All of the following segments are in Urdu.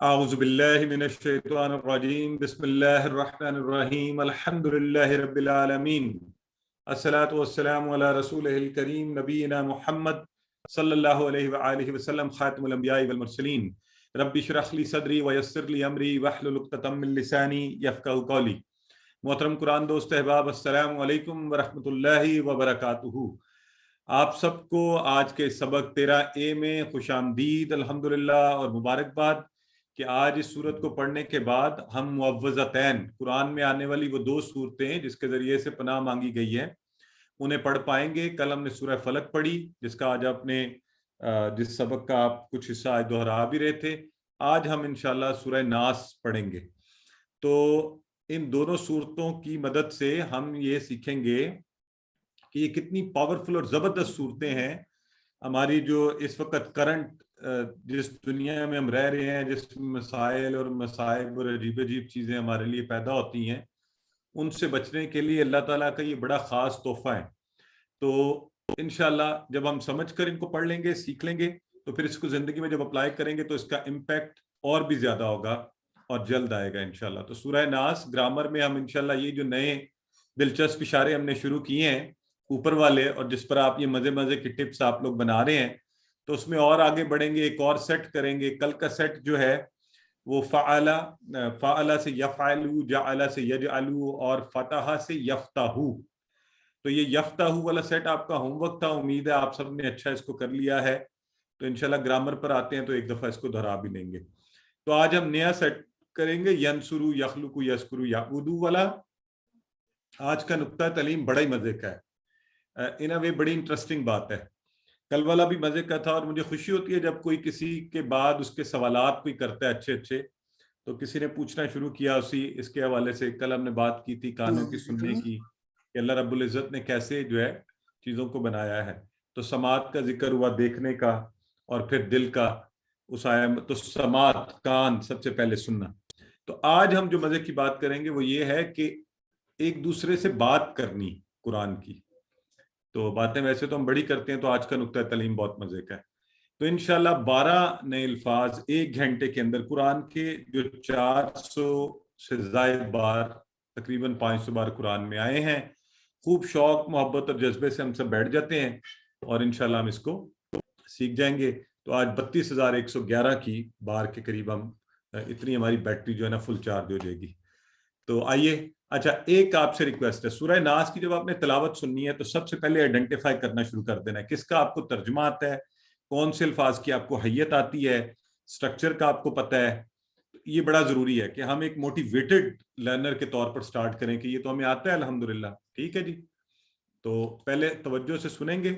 اعوذ باللہ من الشیطان الرجیم بسم اللہ الرحمن الرحیم الحمد للہ رب العالمین الصلاۃ والسلام علی رسولہ الکریم نبینا محمد صلی اللہ علیہ وآلہ وسلم خاتم الانبیاء والمرسلین رب اشرح لی صدری ویسر لی امری واحلل عقدۃ من لسانی یفقہوا قولی۔ محترم قرآن دوست احباب، السلام علیکم ورحمۃ اللہ وبرکاتہ۔ آپ سب کو آج کے سبق 13A میں خوش آمدید الحمدللہ اور مبارکباد کہ آج اس سورت کو پڑھنے کے بعد ہم معوذتین، قرآن میں آنے والی وہ دو صورتیں جس کے ذریعے سے پناہ مانگی گئی ہے، انہیں پڑھ پائیں گے۔ کل ہم نے سورہ فلق پڑھی، جس کا آج آپ نے جس سبق کا آپ کچھ حصہ آج دہرا بھی رہے تھے۔ آج ہم انشاءاللہ سورہ ناس پڑھیں گے۔ تو ان دونوں صورتوں کی مدد سے ہم یہ سیکھیں گے کہ یہ کتنی پاورفل اور زبردست صورتیں ہیں۔ ہماری جو اس وقت کرنٹ جس دنیا میں ہم رہ رہے ہیں، جس مسائل اور مصائب اور عجیب عجیب چیزیں ہمارے لیے پیدا ہوتی ہیں، ان سے بچنے کے لیے اللہ تعالیٰ کا یہ بڑا خاص تحفہ ہے۔ تو انشاءاللہ جب ہم سمجھ کر ان کو پڑھ لیں گے، سیکھ لیں گے، تو پھر اس کو زندگی میں جب اپلائی کریں گے تو اس کا امپیکٹ اور بھی زیادہ ہوگا اور جلد آئے گا انشاءاللہ۔ تو سورہ ناس گرامر میں ہم انشاءاللہ یہ جو نئے دلچسپ اشارے ہم نے شروع کیے ہیں اوپر والے، اور جس پر آپ یہ مزے مزے کی ٹپس آپ لوگ بنا رہے ہیں، تو اس میں اور آگے بڑھیں گے، ایک اور سیٹ کریں گے۔ کل کا سیٹ جو ہے وہ فعلا سے یفعلو، جعل سے یجعلو، اور فتح سے یفتحو۔ تو یہ یفتحو والا سیٹ آپ کا ہوم ورک تھا، امید ہے آپ سب نے اچھا اس کو کر لیا ہے۔ تو انشاءاللہ گرامر پر آتے ہیں تو ایک دفعہ اس کو دہرا بھی لیں گے۔ تو آج ہم نیا سیٹ کریں گے، ینصرو، یخلقو، یذکرو، یعبدو والا۔ آج کا نقطہ تعلیم بڑا ہی مزے کا ہے، ان اے وے بڑی انٹرسٹنگ بات ہے۔ کل والا بھی مزے کا تھا، اور مجھے خوشی ہوتی ہے جب کوئی کسی کے بعد اس کے سوالات کوئی کرتا ہے اچھے اچھے۔ تو کسی نے پوچھنا شروع کیا اس کے حوالے سے۔ کل ہم نے بات کی تھی کانوں کی سننے کی، کہ اللہ رب العزت نے کیسے جو ہے چیزوں کو بنایا ہے۔ تو سماعت کا ذکر ہوا، دیکھنے کا، اور پھر دل کا۔ اس تو سماعت، کان، سب سے پہلے سننا۔ تو آج ہم جو مزے کی بات کریں گے وہ یہ ہے کہ ایک دوسرے سے بات کرنی قرآن کی۔ تو باتیں ویسے تو ہم بڑی کرتے ہیں، تو آج کا نقطہ تعلیم بہت مزے کا ہے۔ تو انشاءاللہ 12 نئے الفاظ ایک گھنٹے کے اندر، قرآن کے جو 400 سے زائد بار، تقریباً 500 بار قرآن میں آئے ہیں، خوب شوق، محبت اور جذبے سے ہم سب بیٹھ جاتے ہیں اور انشاءاللہ ہم اس کو سیکھ جائیں گے۔ تو آج 32,111 کی بار کے قریب ہم اتنی ہماری بیٹری جو ہے نا فل چارج ہو جائے گی۔ تو آئیے، اچھا ایک آپ سے ریکویسٹ ہے، سورہ ناس کی جب آپ نے تلاوت سننی ہے تو سب سے پہلے آئیڈینٹیفائی کرنا شروع کر دینا ہے کس کا آپ کو ترجمہ آتا ہے، کون سے الفاظ کی آپ کو حیت آتی ہے، سٹرکچر کا آپ کو پتہ ہے۔ یہ بڑا ضروری ہے کہ ہم ایک موٹیویٹڈ لرنر کے طور پر سٹارٹ کریں کہ یہ تو ہمیں آتا ہے الحمدللہ۔ ٹھیک ہے جی، تو پہلے توجہ سے سنیں گے۔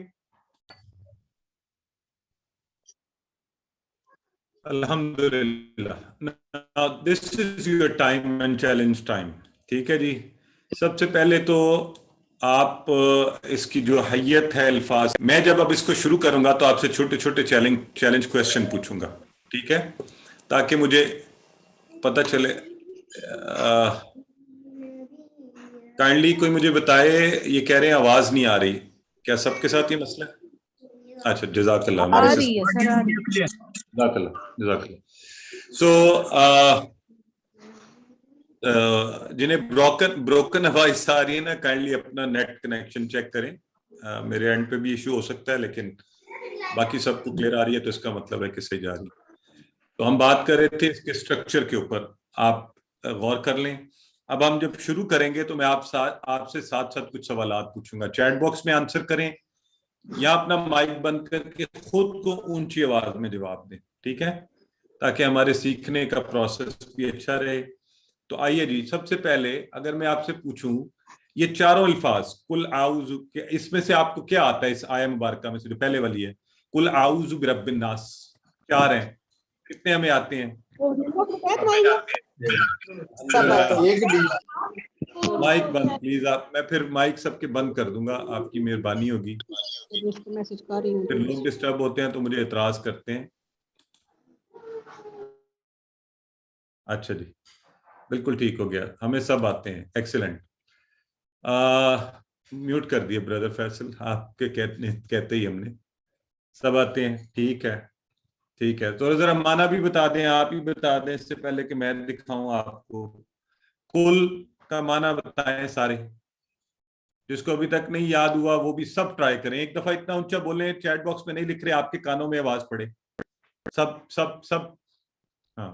الحمدللہ، this is your time and challenge time. ٹھیک ہے جی، سب سے پہلے تو آپ اس کی جو حیت ہے الفاظ، میں جب اب اس کو شروع کروں گا تو آپ سے چھوٹے چھوٹے چیلنج کویسچن پوچھوں گا، ٹھیک ہے، تاکہ مجھے پتہ چلے۔ کائنڈلی کوئی مجھے بتائے، یہ کہہ رہے ہیں آواز نہیں آ رہی، کیا سب کے ساتھ یہ مسئلہ ہے؟ اچھا، جزاک اللہ، ہمارے آ رہی ہے سر، آ رہی ہے۔ جزاک اللہ، جزاک اللہ۔ سو جنہیں بروکن آواز آ رہی ہے نا، کائنڈلی اپنا نیٹ کنیکشن چیک کریں۔ میرے اینڈ پہ بھی ایشو ہو سکتا ہے، لیکن باقی سب کو کلیئر آ رہی ہے تو اس کا مطلب ہے کہ صحیح جا رہی ہے۔ تو ہم بات کر رہے تھے اس کے اسٹرکچر کے اوپر، آپ غور کر لیں۔ اب ہم جب شروع کریں گے تو میں آپ سے ساتھ ساتھ کچھ سوالات پوچھوں گا، چیٹ باکس میں آنسر کریں یا اپنا مائک بند کر کے خود کو اونچی آواز میں جواب دیں، ٹھیک ہے، تاکہ ہمارے سیکھنے کا پروسیس بھی اچھا رہے۔ تو آئیے جی، سب سے پہلے اگر میں آپ سے پوچھوں یہ چاروں الفاظ قل اعوذ، اس میں سے آپ کو کیا آتا ہے؟ اس آیہ مبارکہ میں سے جو پہلے والی ہے قل اعوذ برب الناس، 4 ہیں، کتنے ہمیں آتے ہیں؟ مائک بند پلیز، میں پھر مائک سب کے بند کر دوں گا، آپ کی مہربانی ہوگی، پھر لوگ ڈسٹرب ہوتے ہیں تو مجھے اعتراض کرتے ہیں۔ اچھا جی، بالکل ٹھیک ہو گیا، ہمیں سب آتے ہیں، ایکسیلنٹ۔ میوٹ کر دیے بردر فیصل، آپ کے کہتے ہی ہم نے سب آتے ہیں، ٹھیک ہے ٹھیک ہے، تو ذرا معنی بھی بتا دیں، آپ ہی بتا دیں اس سے پہلے کہ میں دکھاؤں آپ کو. کل کا معنی بتائیں سارے، جس کو ابھی تک نہیں یاد ہوا وہ بھی سب ٹرائی کریں. ایک دفعہ اتنا اونچا بولیں، چیٹ باکس میں نہیں لکھ رہے، آپ کے کانوں میں آواز پڑے. سب سب سب. ہاں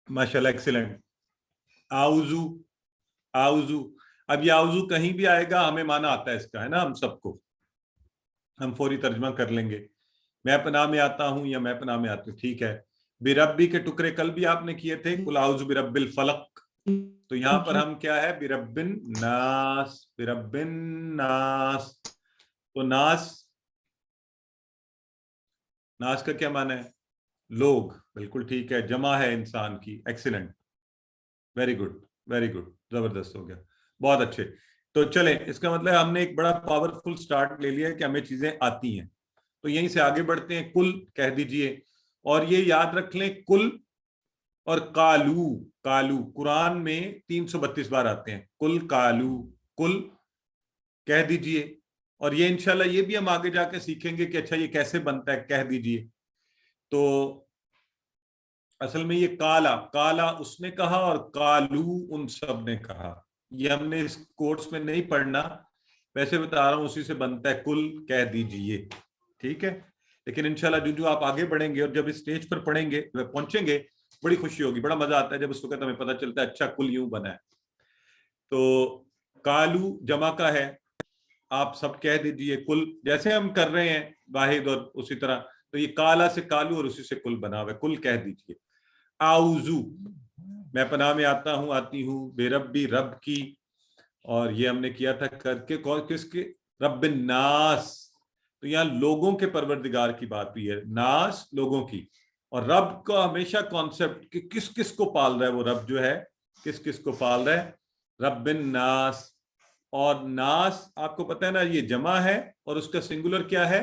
ماشاءاللہ، ایکسیلنٹ. آؤزو، آؤزو. اب یہ آؤزو کہیں بھی آئے گا ہمیں معنی آتا ہے اس کا، ہے نا، ہم سب کو، ہم فوری ترجمہ کر لیں گے. میں پناہ میں آتا ہوں یا میں پناہ میں آتی ہوں. ٹھیک ہے. بربی کے ٹکڑے کل بھی آپ نے کیے تھے، قل اعوذ برب الفلق. تو یہاں پر ہم کیا ہے، برب الناس، برب الناس. تو ناس، ناس کا کیا معنی ہے؟ لوگ. بالکل ٹھیک ہے، جمع ہے انسان کی. Excellent, very good, very good, زبردست ہو گیا، بہت اچھے. تو چلیں، اس کا مطلب ہم نے ایک بڑا پاورفل سٹارٹ لے لیا کہ ہمیں چیزیں آتی ہیں. تو یہیں سے آگے بڑھتے ہیں. کل کہہ دیجئے، اور یہ یاد رکھ لیں، کل اور کالو. کالو قرآن میں 332 بار آتے ہیں. کل کالو، کل کہہ دیجئے. اور یہ انشاءاللہ یہ بھی ہم آگے جا کے سیکھیں گے کہ اچھا یہ کیسے بنتا ہے، کہہ دیجئے. تو اصل میں یہ کالا، کالا اس نے کہا اور کالو ان سب نے کہا. یہ ہم نے اس کورس میں نہیں پڑھنا، ویسے بتا رہا ہوں، اسی سے بنتا ہے کل کہہ دیجئے. ٹھیک ہے. لیکن انشاءاللہ جو آپ آگے بڑھیں گے اور جب اس سٹیج پر پڑھیں گے، پہنچیں گے، بڑی خوشی ہوگی، بڑا مزہ آتا ہے جب اس وقت ہمیں پتہ چلتا ہے اچھا کل یوں بنا ہے. تو کالو جمع کا ہے، آپ سب کہہ دیجئے کل، جیسے ہم کر رہے ہیں واحد اور اسی طرح. تو یہ کالا سے کالو اور اسی سے کل بنا ہوا ہے. کل کہہ دیجئے. آؤزو، میں پناہ میں آتا ہوں، آتی ہوں، بے ربی، رب کی. اور یہ ہم نے کیا تھا کر کے کس کے، رب الناس. تو یہاں لوگوں کے پروردگار کی بات ہوئی ہے، ناس لوگوں کی. اور رب کا ہمیشہ کانسیپٹ کہ کس کس کو پال رہا ہے وہ رب جو ہے، کس کس کو پال رہا ہے، رب الناس. اور ناس آپ کو پتہ ہے نا، یہ جمع ہے اور اس کا سنگولر کیا ہے،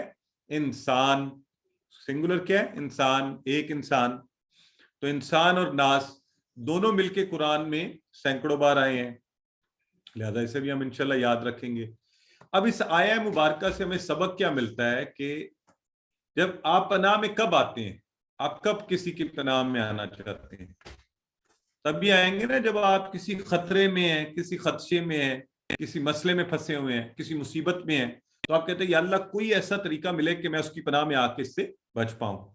انسان. سنگولر کیا ہے، انسان، ایک انسان. تو انسان اور ناس دونوں مل کے قرآن میں سینکڑوں بار آئے ہیں، لہذا اسے بھی ہم انشاءاللہ یاد رکھیں گے. اب اس آیہ مبارکہ سے ہمیں سبق کیا ملتا ہے کہ جب آپ پناہ میں کب آتے ہیں، آپ کب کسی کی پناہ میں آنا چاہتے ہیں، تب بھی آئیں گے نا جب آپ کسی خطرے میں ہیں، کسی خدشے میں ہیں، کسی مسئلے میں پھنسے ہوئے ہیں، کسی مصیبت میں ہیں. تو آپ کہتے ہیں یا اللہ کوئی ایسا طریقہ ملے کہ میں اس کی پناہ میں آ کے اس سے بچ پاؤں.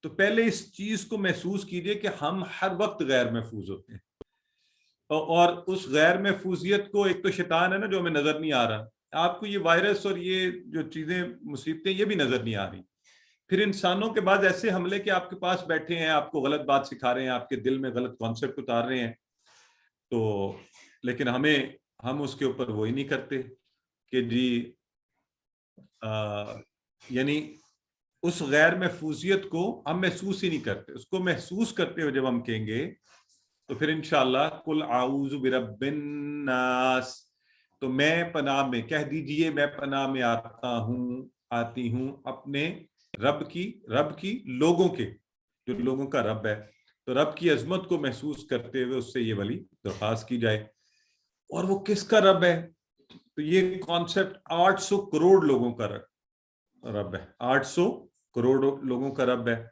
تو پہلے اس چیز کو محسوس کیجئے کہ ہم ہر وقت غیر محفوظ ہوتے ہیں، اور اس غیر محفوظیت کو، ایک تو شیطان ہے نا جو ہمیں نظر نہیں آ رہا، آپ کو یہ وائرس اور یہ جو چیزیں مصیبتیں یہ بھی نظر نہیں آ رہی. پھر انسانوں کے بعد ایسے حملے کہ آپ کے پاس بیٹھے ہیں، آپ کو غلط بات سکھا رہے ہیں، آپ کے دل میں غلط کانسیپٹ اتار رہے ہیں. تو لیکن ہم اس کے اوپر وہی نہیں کرتے کہ جی یعنی اس غیر محفوظیت کو ہم محسوس ہی نہیں کرتے. اس کو محسوس کرتے ہوئے جب ہم کہیں گے تو پھر انشاءاللہ قل اعوذ برب الناس. تو میں پناہ میں، کہہ دیجئے میں پناہ میں آتا ہوں، آتی ہوں اپنے رب کی لوگوں کے، جو لوگوں کا رب ہے. تو رب کی عظمت کو محسوس کرتے ہوئے اس سے یہ والی درخواست کی جائے. اور وہ کس کا رب ہے؟ تو یہ کانسیپٹ 800 کروڑ لوگوں کا رب ہے. 800 کروڑ لوگوں کا رب ہے.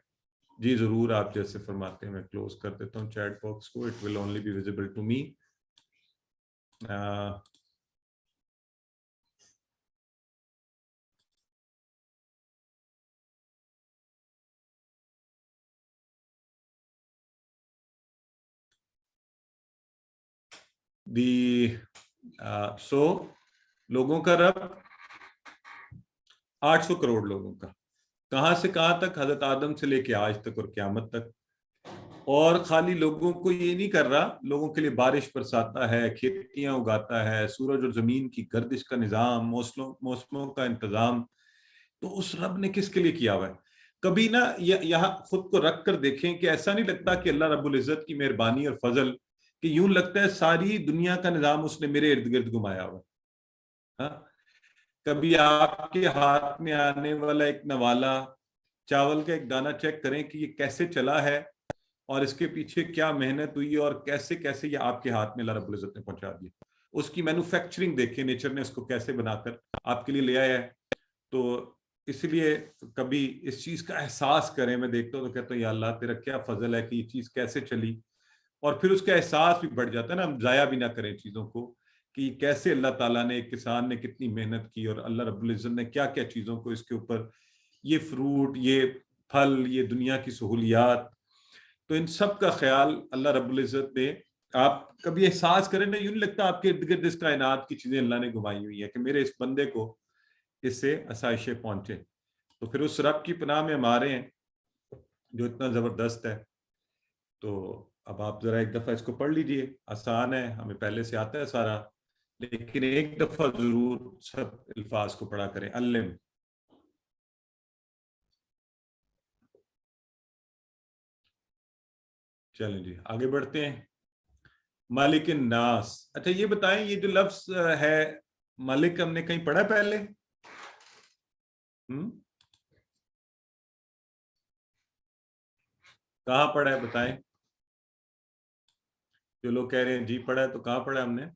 جی ضرور، آپ جیسے فرماتے ہیں. میں کلوز کر دیتا ہوں چیٹ باکس کو. It will only be visible to me. سو لوگوں کا رب 800 کروڑ لوگوں کا، کہاں سے کہاں تک، حضرت آدم سے لے کے آج تک اور قیامت تک. اور خالی لوگوں کو یہ نہیں کر رہا، لوگوں کے لیے بارش برساتا ہے، کھیتیاں اگاتا ہے، سورج اور زمین کی گردش کا نظام، موسموں کا انتظام. تو اس رب نے کس کے لیے کیا ہوا ہے؟ کبھی نہ یہاں خود کو رکھ کر دیکھیں کہ ایسا نہیں لگتا کہ اللہ رب العزت کی مہربانی اور فضل، کہ یوں لگتا ہے ساری دنیا کا نظام اس نے میرے ارد گرد گھمایا ہوا. ہاں، کبھی آپ کے ہاتھ میں آنے والا ایک نوالا چاول کا ایک دانہ چیک کریں کہ یہ کیسے چلا ہے اور اس کے پیچھے کیا محنت ہوئی اور کیسے کیسے یہ آپ کے ہاتھ میں اللہ رب العزت نے پہنچا دیا. اس کی مینوفیکچرنگ دیکھیں، نیچر نے اس کو کیسے بنا کر آپ کے لیے لے آیا ہے. تو اس لیے کبھی اس چیز کا احساس کریں. میں دیکھتا ہوں تو کہتا ہوں یا اللہ تیرا کیا فضل ہے کہ یہ چیز کیسے چلی, اور پھر اس کا احساس بھی بڑھ جاتا ہے نا. ہم ضائع بھی نہ کریں چیزوں کو کہ کیسے اللہ تعالیٰ نے, ایک کسان نے کتنی محنت کی, اور اللہ رب العزت نے کیا کیا چیزوں کو اس کے اوپر, یہ فروٹ, یہ پھل, یہ دنیا کی سہولیات, تو ان سب کا خیال اللہ رب العزت نے. آپ کبھی احساس کریں نا, یوں نہیں لگتا آپ کے ارد گرد اس کائنات کی چیزیں اللہ نے گھمائی ہوئی ہے کہ میرے اس بندے کو اس سے آسائشیں پہنچے. تو پھر اس رب کی پناہ میں ہمارے ہیں جو اتنا زبردست ہے. تو اب آپ ذرا ایک دفعہ اس کو پڑھ لیجئے, آسان ہے, ہمیں پہلے سے آتا ہے سارا, لیکن ایک دفعہ ضرور سب الفاظ کو پڑھا کریں. علم. چلیں جی آگے بڑھتے ہیں. مالک الناس. اچھا یہ بتائیں, یہ جو لفظ ہے مالک, ہم نے کہیں پڑھا پہلے؟ کہاں پڑھا ہے بتائیں؟ جو لوگ کہہ رہے ہیں جی پڑھا ہے, تو کہاں پڑھا ہے ہم نے؟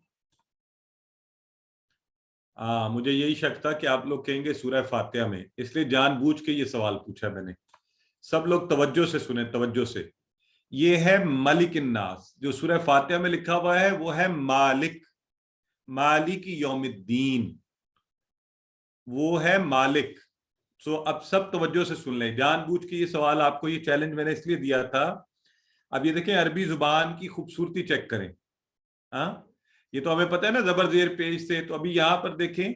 مجھے یہی شک تھا کہ آپ لوگ کہیں گے سورہ فاتحہ میں, اس لیے جان بوجھ کے یہ سوال پوچھا میں نے. سب لوگ توجہ سے سنیں, توجہ سے. یہ ہے ملک الناس. جو سورہ فاتحہ میں لکھا ہوا ہے وہ ہے مالک, مالک یوم الدین, وہ ہے مالک. سو اب سب توجہ سے سن لیں, جان بوجھ کے یہ سوال آپ کو, یہ چیلنج میں نے اس لیے دیا تھا. اب یہ دیکھیں عربی زبان کی خوبصورتی چیک کریں. یہ تو ہمیں پتہ ہے نا زبر زیر پیش سے. تو ابھی یہاں پر دیکھیں,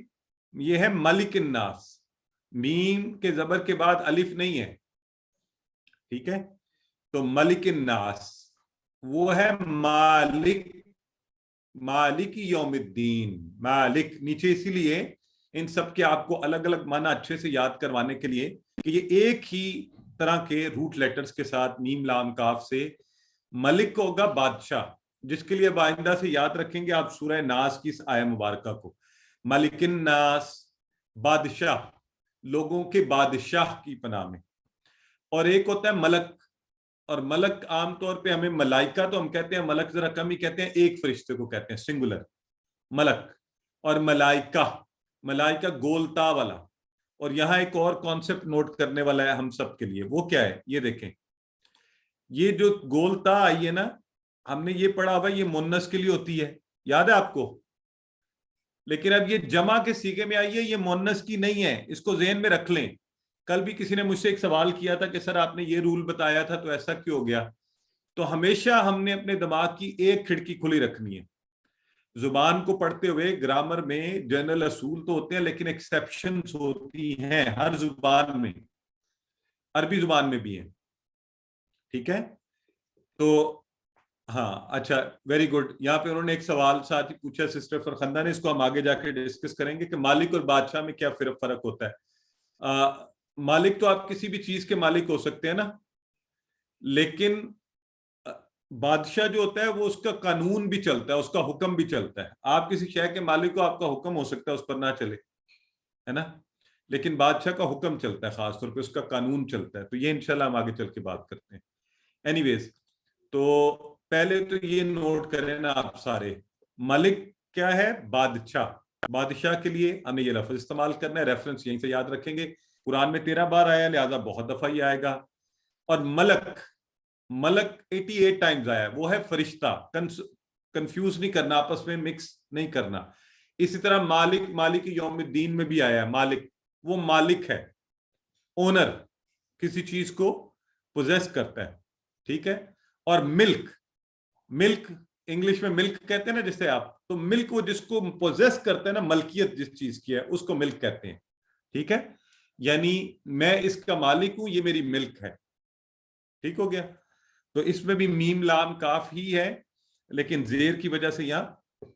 یہ ہے ملک الناس, میم کے زبر کے بعد الف نہیں ہے, ٹھیک ہے. تو ملک الناس وہ ہے مالک, مالک یوم الدین. مالک نیچے اسی لیے ان سب کے آپ کو الگ الگ معنی اچھے سے یاد کروانے کے لیے کہ یہ ایک ہی طرح کے روٹ لیٹرز کے ساتھ میم لام کاف سے. ملک ہوگا بادشاہ, جس کے لیے آئندہ سے یاد رکھیں گے آپ سورہ ناس کی اس آیہ مبارکہ کو. ملک الناس, بادشاہ, لوگوں کے بادشاہ کی پناہ میں. اور ایک ہوتا ہے ملک, اور ملک عام طور پہ ہمیں ملائکہ تو ہم کہتے ہیں, ملک ذرا کم ہی کہتے ہیں, ایک فرشتے کو کہتے ہیں سنگولر ملک. اور ملائکہ, ملائکہ گولتا والا. اور یہاں ایک اور کانسیپٹ نوٹ کرنے والا ہے ہم سب کے لیے, وہ کیا ہے یہ دیکھیں. یہ جو گولتا آئی ہے نا, ہم نے یہ پڑھا ہوا یہ مونس کے لیے ہوتی ہے, یاد ہے آپ کو. لیکن اب یہ جمع کے سیغے میں آئی ہے, یہ مونس کی نہیں ہے, اس کو ذہن میں رکھ لیں. کل بھی کسی نے مجھ سے ایک سوال کیا تھا کہ سر آپ نے یہ رول بتایا تھا تو ایسا کیوں ہو گیا. تو ہمیشہ ہم نے اپنے دماغ کی ایک کھڑکی کھلی رکھنی ہے. زبان کو پڑھتے ہوئے گرامر میں جنرل اصول تو ہوتے ہیں, لیکن ایکسیپشنز ہوتی ہیں ہر زبان میں, عربی زبان میں بھی ہیں, ٹھیک ہے. تو ہاں اچھا ویری گڈ. یہاں پہ انہوں نے ایک سوال ساتھ ہی پوچھا سسٹر فرخندہ نے, اس کو ہم آگے جا کے ڈسکس کریں گے کہ مالک اور بادشاہ میں کیا فرق ہوتا ہے. مالک تو آپ کسی بھی چیز کے مالک ہو سکتے ہیں نا, لیکن بادشاہ جو ہوتا ہے وہ اس کا قانون بھی چلتا ہے, اس کا حکم بھی چلتا ہے. آپ کسی شے کے مالک کو, آپ کا حکم ہو سکتا ہے اس پر نہ چلے, ہے نا, لیکن بادشاہ کا حکم چلتا ہے, خاص طور پہ اس کا قانون چلتا ہے. تو یہ انشاءاللہ ہم آگے چل کے بات کرتے ہیں. اینی ویز, تو پہلے تو یہ نوٹ کریں نا آپ سارے, ملک کیا ہے؟ بادشاہ. بادشاہ کے لیے ہمیں یہ لفظ استعمال کرنا ہے, ریفرنس یہیں سے یاد رکھیں گے. قرآن میں 13 بار آیا, لہذا بہت دفعہ ہی آئے گا. اور ملک, ملک 88 ٹائمز آیا, وہ ہے فرشتہ. کنفیوز نہیں کرنا, آپس میں مکس نہیں کرنا. اسی طرح مالک, مالک یوم الدین میں بھی آیا ہے مالک, وہ مالک ہے, اونر, کسی چیز کو پوزیس کرتا ہے, ٹھیک ہے. اور ملک, ملک انگلش میں ملک کہتے ہیں نا جسے آپ, تو ملک وہ جس کو پوزیس کرتے ہیں نا, ملکیت جس چیز کی ہے اس کو ملک کہتے ہیں, ٹھیک ہے. یعنی میں اس کا مالک ہوں, یہ میری ملک ہے, ٹھیک ہو گیا. تو اس میں بھی میم لام کاف ہی ہے, لیکن زیر کی وجہ سے یہاں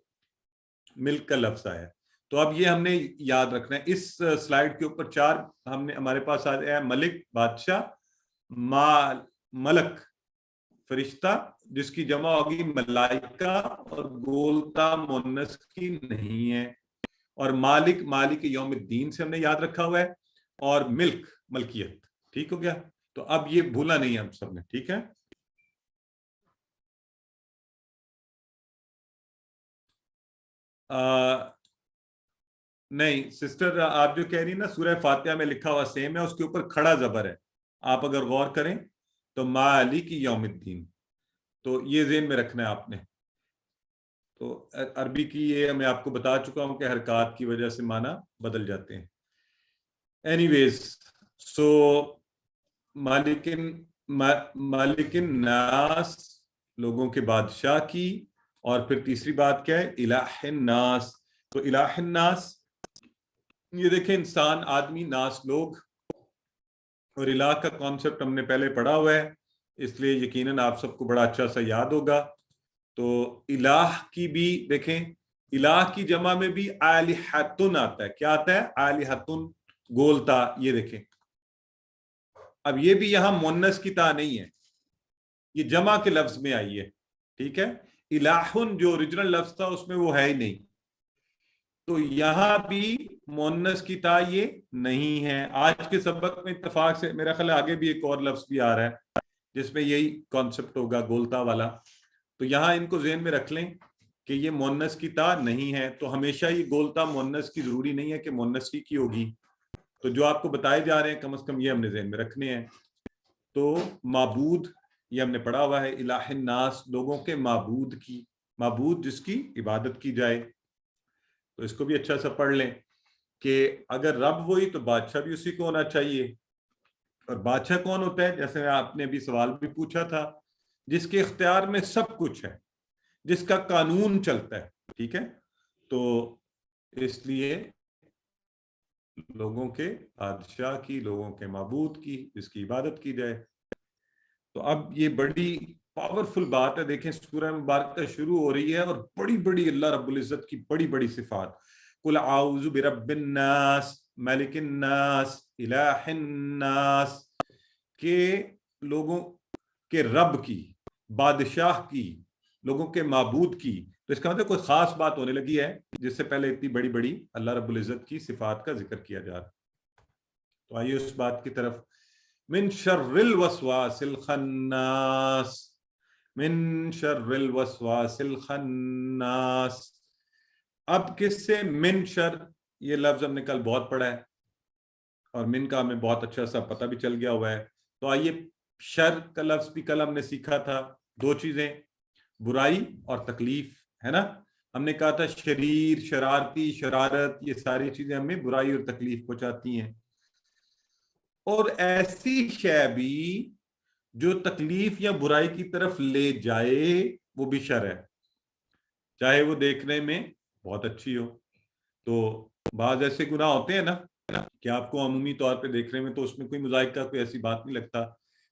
ملک کا لفظ آیا. تو اب یہ ہم نے یاد رکھنا ہے. اس سلائیڈ کے اوپر 4 ہم نے, ہمارے پاس آیا ہے ملک بادشاہ, ملک فرشتہ جس کی جمع ہوگی ملائکہ, اور گولتا مونس کی نہیں ہے. اور مالک, مالک یوم الدین سے ہم نے یاد رکھا ہوا ہے, اور ملک ملکیت, ٹھیک ہو گیا. تو اب یہ بھولا نہیں ہم سب نے, ٹھیک ہے. نہیں سسٹر، آپ جو کہہ رہی نا سورہ فاتحہ میں لکھا ہوا سیم ہے، اس کے اوپر کھڑا زبر ہے، آپ اگر غور کریں تو مالک یوم الدین، تو یہ ذہن میں رکھنا ہے آپ نے. تو عربی کی یہ میں آپ کو بتا چکا ہوں کہ حرکات کی وجہ سے معنی بدل جاتے ہیں. اینی ویز، سو مالک الناس، لوگوں کے بادشاہ کی. اور پھر تیسری بات کیا ہے؟ الہ الناس. تو الہ الناس یہ دیکھیں، انسان، آدمی، ناس لوگ، اور الہ کا کانسیپٹ ہم نے پہلے پڑھا ہوا ہے، اس لیے یقیناً آپ سب کو بڑا اچھا سا یاد ہوگا. تو الہ کی بھی دیکھیں، الہ کی جمع میں بھی آلہتن آتا ہے. کیا آتا ہے؟ آلہتن، گولتا. یہ دیکھیں، اب یہ بھی یہاں مونس کی تا نہیں ہے، یہ جمع کے لفظ میں آئی ہے. ٹھیک ہے، الہن جو اوریجنل لفظ تھا اس میں وہ ہے ہی نہیں، تو یہاں بھی مونس کی تا یہ نہیں ہے. آج کے سبق میں اتفاق سے میرا خیال آگے بھی ایک اور لفظ بھی آ رہا ہے جس میں یہی کانسیپٹ ہوگا، گولتا والا. تو یہاں ان کو ذہن میں رکھ لیں کہ یہ مونس کی تا نہیں ہے. تو ہمیشہ یہ گولتا مونس کی ضروری نہیں ہے کہ مونس کی ہوگی. تو جو آپ کو بتائے جا رہے ہیں کم از کم یہ ہم نے ذہن میں رکھنے ہیں. تو معبود یہ ہم نے پڑھا ہوا ہے، الہ الناس، لوگوں کے معبود کی، معبود جس کی عبادت کی جائے. تو اس کو بھی اچھا سا پڑھ لیں کہ اگر رب وہی تو بادشاہ بھی اسی کو ہونا چاہیے. اور بادشاہ کون ہوتا ہے؟ جیسے آپ نے ابھی سوال بھی پوچھا تھا، جس کے اختیار میں سب کچھ ہے، جس کا قانون چلتا ہے. ٹھیک ہے، تو اس لیے لوگوں کے بادشاہ کی، لوگوں کے معبود کی، جس کی عبادت کی جائے. تو اب یہ بڑی پاورفل بات ہے. دیکھیں سورہ مبارکہ شروع ہو رہی ہے اور بڑی بڑی اللہ رب العزت کی بڑی بڑی صفات، قل اعوذ برب الناس، ملک الناس، الہ الناس، کہ لوگوں کے رب کی، بادشاہ کی، لوگوں کے معبود کی. تو اس کا مطلب کوئی خاص بات ہونے لگی ہے جس سے پہلے اتنی بڑی بڑی اللہ رب العزت کی صفات کا ذکر کیا جا رہا ہے. تو آئیے اس بات کی طرف. من شر الوسواس الخناس، من شر الوسواس الخناس. اب کس سے؟ من شر، یہ لفظ ہم نے کل بہت پڑھا ہے اور من کا ہمیں بہت اچھا سا پتہ بھی چل گیا ہوا ہے. تو آئیے، شر کا لفظ بھی کل ہم نے سیکھا تھا. دو چیزیں، برائی اور تکلیف، ہے نا. ہم نے کہا تھا شریر، شرارتی، شرارت، یہ ساری چیزیں ہمیں برائی اور تکلیف پہنچاتی ہیں. اور ایسی شے بھی جو تکلیف یا برائی کی طرف لے جائے وہ بھی شر ہے، چاہے وہ دیکھنے میں بہت اچھی ہو. تو بعض ایسے گناہ ہوتے ہیں نا کہ آپ کو عمومی طور پہ دیکھنے میں تو اس میں کوئی مذائقہ، کوئی ایسی بات نہیں لگتا،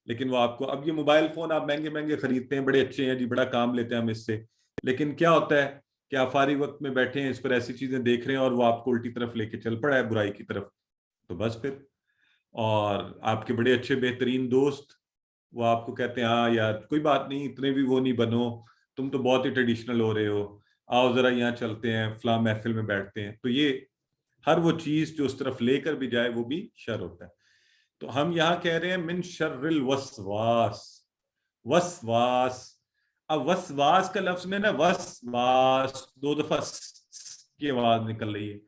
لیکن وہ آپ کو، اب یہ موبائل فون آپ مہنگے مہنگے خریدتے ہیں، بڑے اچھے ہیں جی، بڑا کام لیتے ہیں ہم اس سے، لیکن کیا ہوتا ہے کہ آپ فارغ وقت میں بیٹھے ہیں، اس پر ایسی چیزیں دیکھ رہے ہیں اور وہ آپ کو الٹی طرف لے کے چل پڑا ہے، برائی کی طرف. تو بس پھر، اور آپ کے بڑے اچھے بہترین دوست وہ آپ کو کہتے ہیں ہاں یار کوئی بات نہیں، اتنے بھی وہ نہیں بنو، تم تو بہت ہی ٹریڈیشنل ہو رہے ہو، آؤ ذرا یہاں چلتے ہیں، فلاں محفل میں بیٹھتے ہیں. تو یہ ہر وہ چیز جو اس طرف لے کر بھی جائے وہ بھی شر ہوتا ہے. تو ہم یہاں کہہ رہے ہیں من شر الوسواس، وسواس. اب وسواس کا لفظ میں نا وسواس دو دفعہ کی آواز نکل رہی ہے.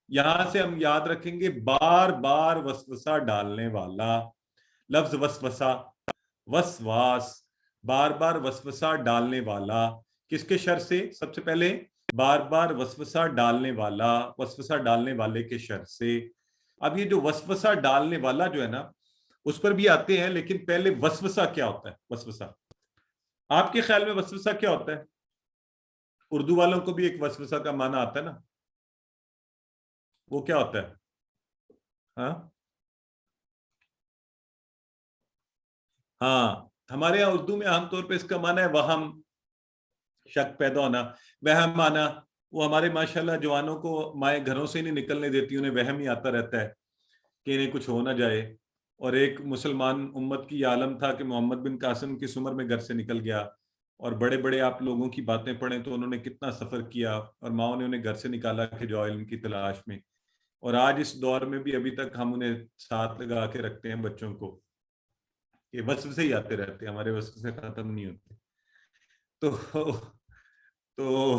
یہاں سے ہم یاد رکھیں گے بار بار وسوسہ ڈالنے والا. لفظ وسوسہ، وسواس، بار بار وسوسہ ڈالنے والا. کس کے شر سے؟ سب سے پہلے بار بار وسوسہ ڈالنے والا، وسوسہ ڈالنے والے کے شر سے. اب یہ جو وسوسہ ڈالنے والا جو ہے نا اس پر بھی آتے ہیں، لیکن پہلے وسوسہ کیا ہوتا ہے؟ وسوسہ آپ کے خیال میں وسوسہ کیا ہوتا ہے؟ اردو والوں کو بھی ایک وسوسہ کا معنی آتا ہے نا، وہ کیا ہوتا ہے؟ ہاں ہاں، ہمارے یہاں اردو میں عام طور پہ اس کا معنی ہے وہم، شک پیدا ہونا، وہم آنا. وہ ہمارے ماشاءاللہ جوانوں کو مائیں گھروں سے نہیں نکلنے دیتی، انہیں وہم ہی آتا رہتا ہے کہ انہیں کچھ ہو نہ جائے. اور ایک مسلمان امت کی عالم تھا کہ محمد بن قاسم کی عمر میں گھر سے نکل گیا، اور بڑے بڑے آپ لوگوں کی باتیں پڑھیں تو انہوں نے کتنا سفر کیا، اور ماؤں نے انہیں گھر سے نکالا کہ جو علم کی تلاش میں. اور آج اس دور میں بھی ابھی تک ہم انہیں ساتھ لگا کے رکھتے ہیں بچوں کو، یہ وسوسے ہی آتے رہتے ہیں، ہمارے وسوسے ختم نہیں ہوتے. تو تو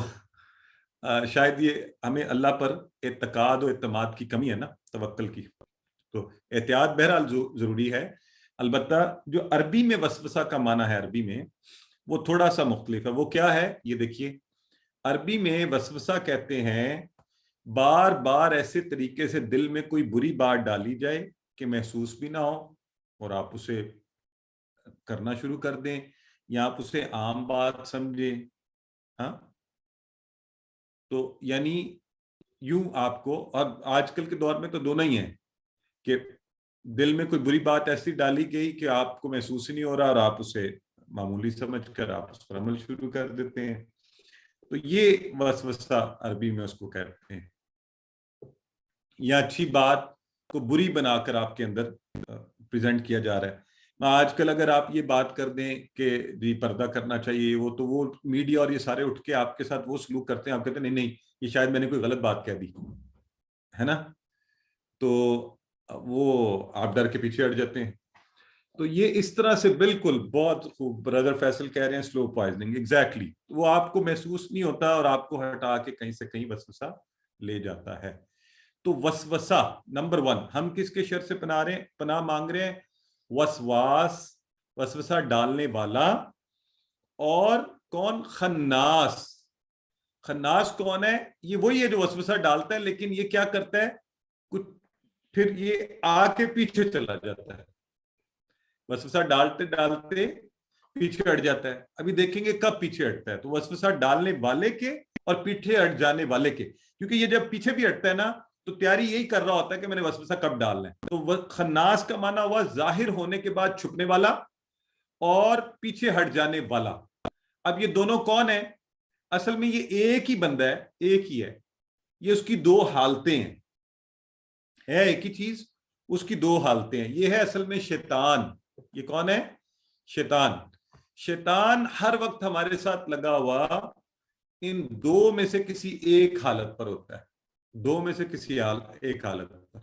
شاید یہ ہمیں اللہ پر اعتقاد و اعتماد کی کمی ہے نا، توکل کی. تو احتیاط بہرحال ضروری ہے. البتہ جو عربی میں وسوسہ کا معنی ہے عربی میں وہ تھوڑا سا مختلف ہے. وہ کیا ہے یہ دیکھیے، عربی میں وسوسہ کہتے ہیں بار بار ایسے طریقے سے دل میں کوئی بری بات ڈالی جائے کہ محسوس بھی نہ ہو اور آپ اسے کرنا شروع کر دیں یا آپ اسے عام بات سمجھیں. ہاں تو یعنی یوں آپ کو، اور آج کل کے دور میں تو دونوں ہی ہیں کہ دل میں کوئی بری بات ایسی ڈالی گئی کہ آپ کو محسوس ہی نہیں ہو رہا اور آپ اسے معمولی سمجھ کر آپ اس پر عمل شروع کر دیتے ہیں. تو یہ وسوسہ عربی میں اس کو کہتے ہیں. یا اچھی بات کو بری بنا کر آپ کے اندر پریزنٹ کیا جا رہا ہے. آج کل اگر آپ یہ بات کر دیں کہ جی پردہ کرنا چاہیے، وہ تو وہ میڈیا اور یہ سارے اٹھ کے آپ کے ساتھ وہ سلوک کرتے ہیں، آپ کہتے ہیں نہیں نہیں یہ شاید میں نے کوئی غلط بات کہہ دی ہے نا، تو وہ آپ ڈر کے پیچھے ہٹ جاتے ہیں. تو یہ اس طرح سے بالکل بہت خوب برادر فیصل کہہ رہے ہیں سلو پوائزننگ ایگزیکٹلی، وہ آپ کو محسوس نہیں ہوتا اور آپ کو ہٹا کے کہیں سے کہیں وسوسہ لے جاتا ہے. تو وسوسہ نمبر 1 ہم کس کے شر سے پناہ مانگ رہے ہیں؟ وسواس، وسوسہ ڈالنے والا. اور کون؟ خناس. خناس کون ہے؟ یہ وہی ہے جو وسوسہ ڈالتا ہے لیکن یہ کیا کرتا ہے، کچھ پھر یہ آ کے پیچھے چلا جاتا ہے. وسوسہ ڈالتے ڈالتے پیچھے ہٹ جاتا ہے. ابھی دیکھیں گے کب پیچھے ہٹتا ہے، تو وسوسہ ڈالنے والے کے اور پیچھے ہٹ جانے والے کے. کیونکہ یہ جب پیچھے بھی ہٹتا ہے نا تو تیاری یہی کر رہا ہوتا ہے کہ میں نے وسوسہ کب ڈالنا ہے. تو خناس کا معنی ہوا ظاہر ہونے کے بعد چھپنے والا اور پیچھے ہٹ جانے والا. اب یہ دونوں کون ہیں؟ اصل میں یہ ایک ہی بندہ ہے، ایک ہی ہے. یہ اس کی دو حالتیں ہیں، ہے ایک ہی چیز، اس کی دو حالتیں ہیں. یہ ہے اصل میں شیطان. یہ کون ہے؟ شیطان. شیطان ہر وقت ہمارے ساتھ لگا ہوا ان دو میں سے کسی ایک حالت پر ہوتا ہے. دو میں سے کسی ایک حالت پر.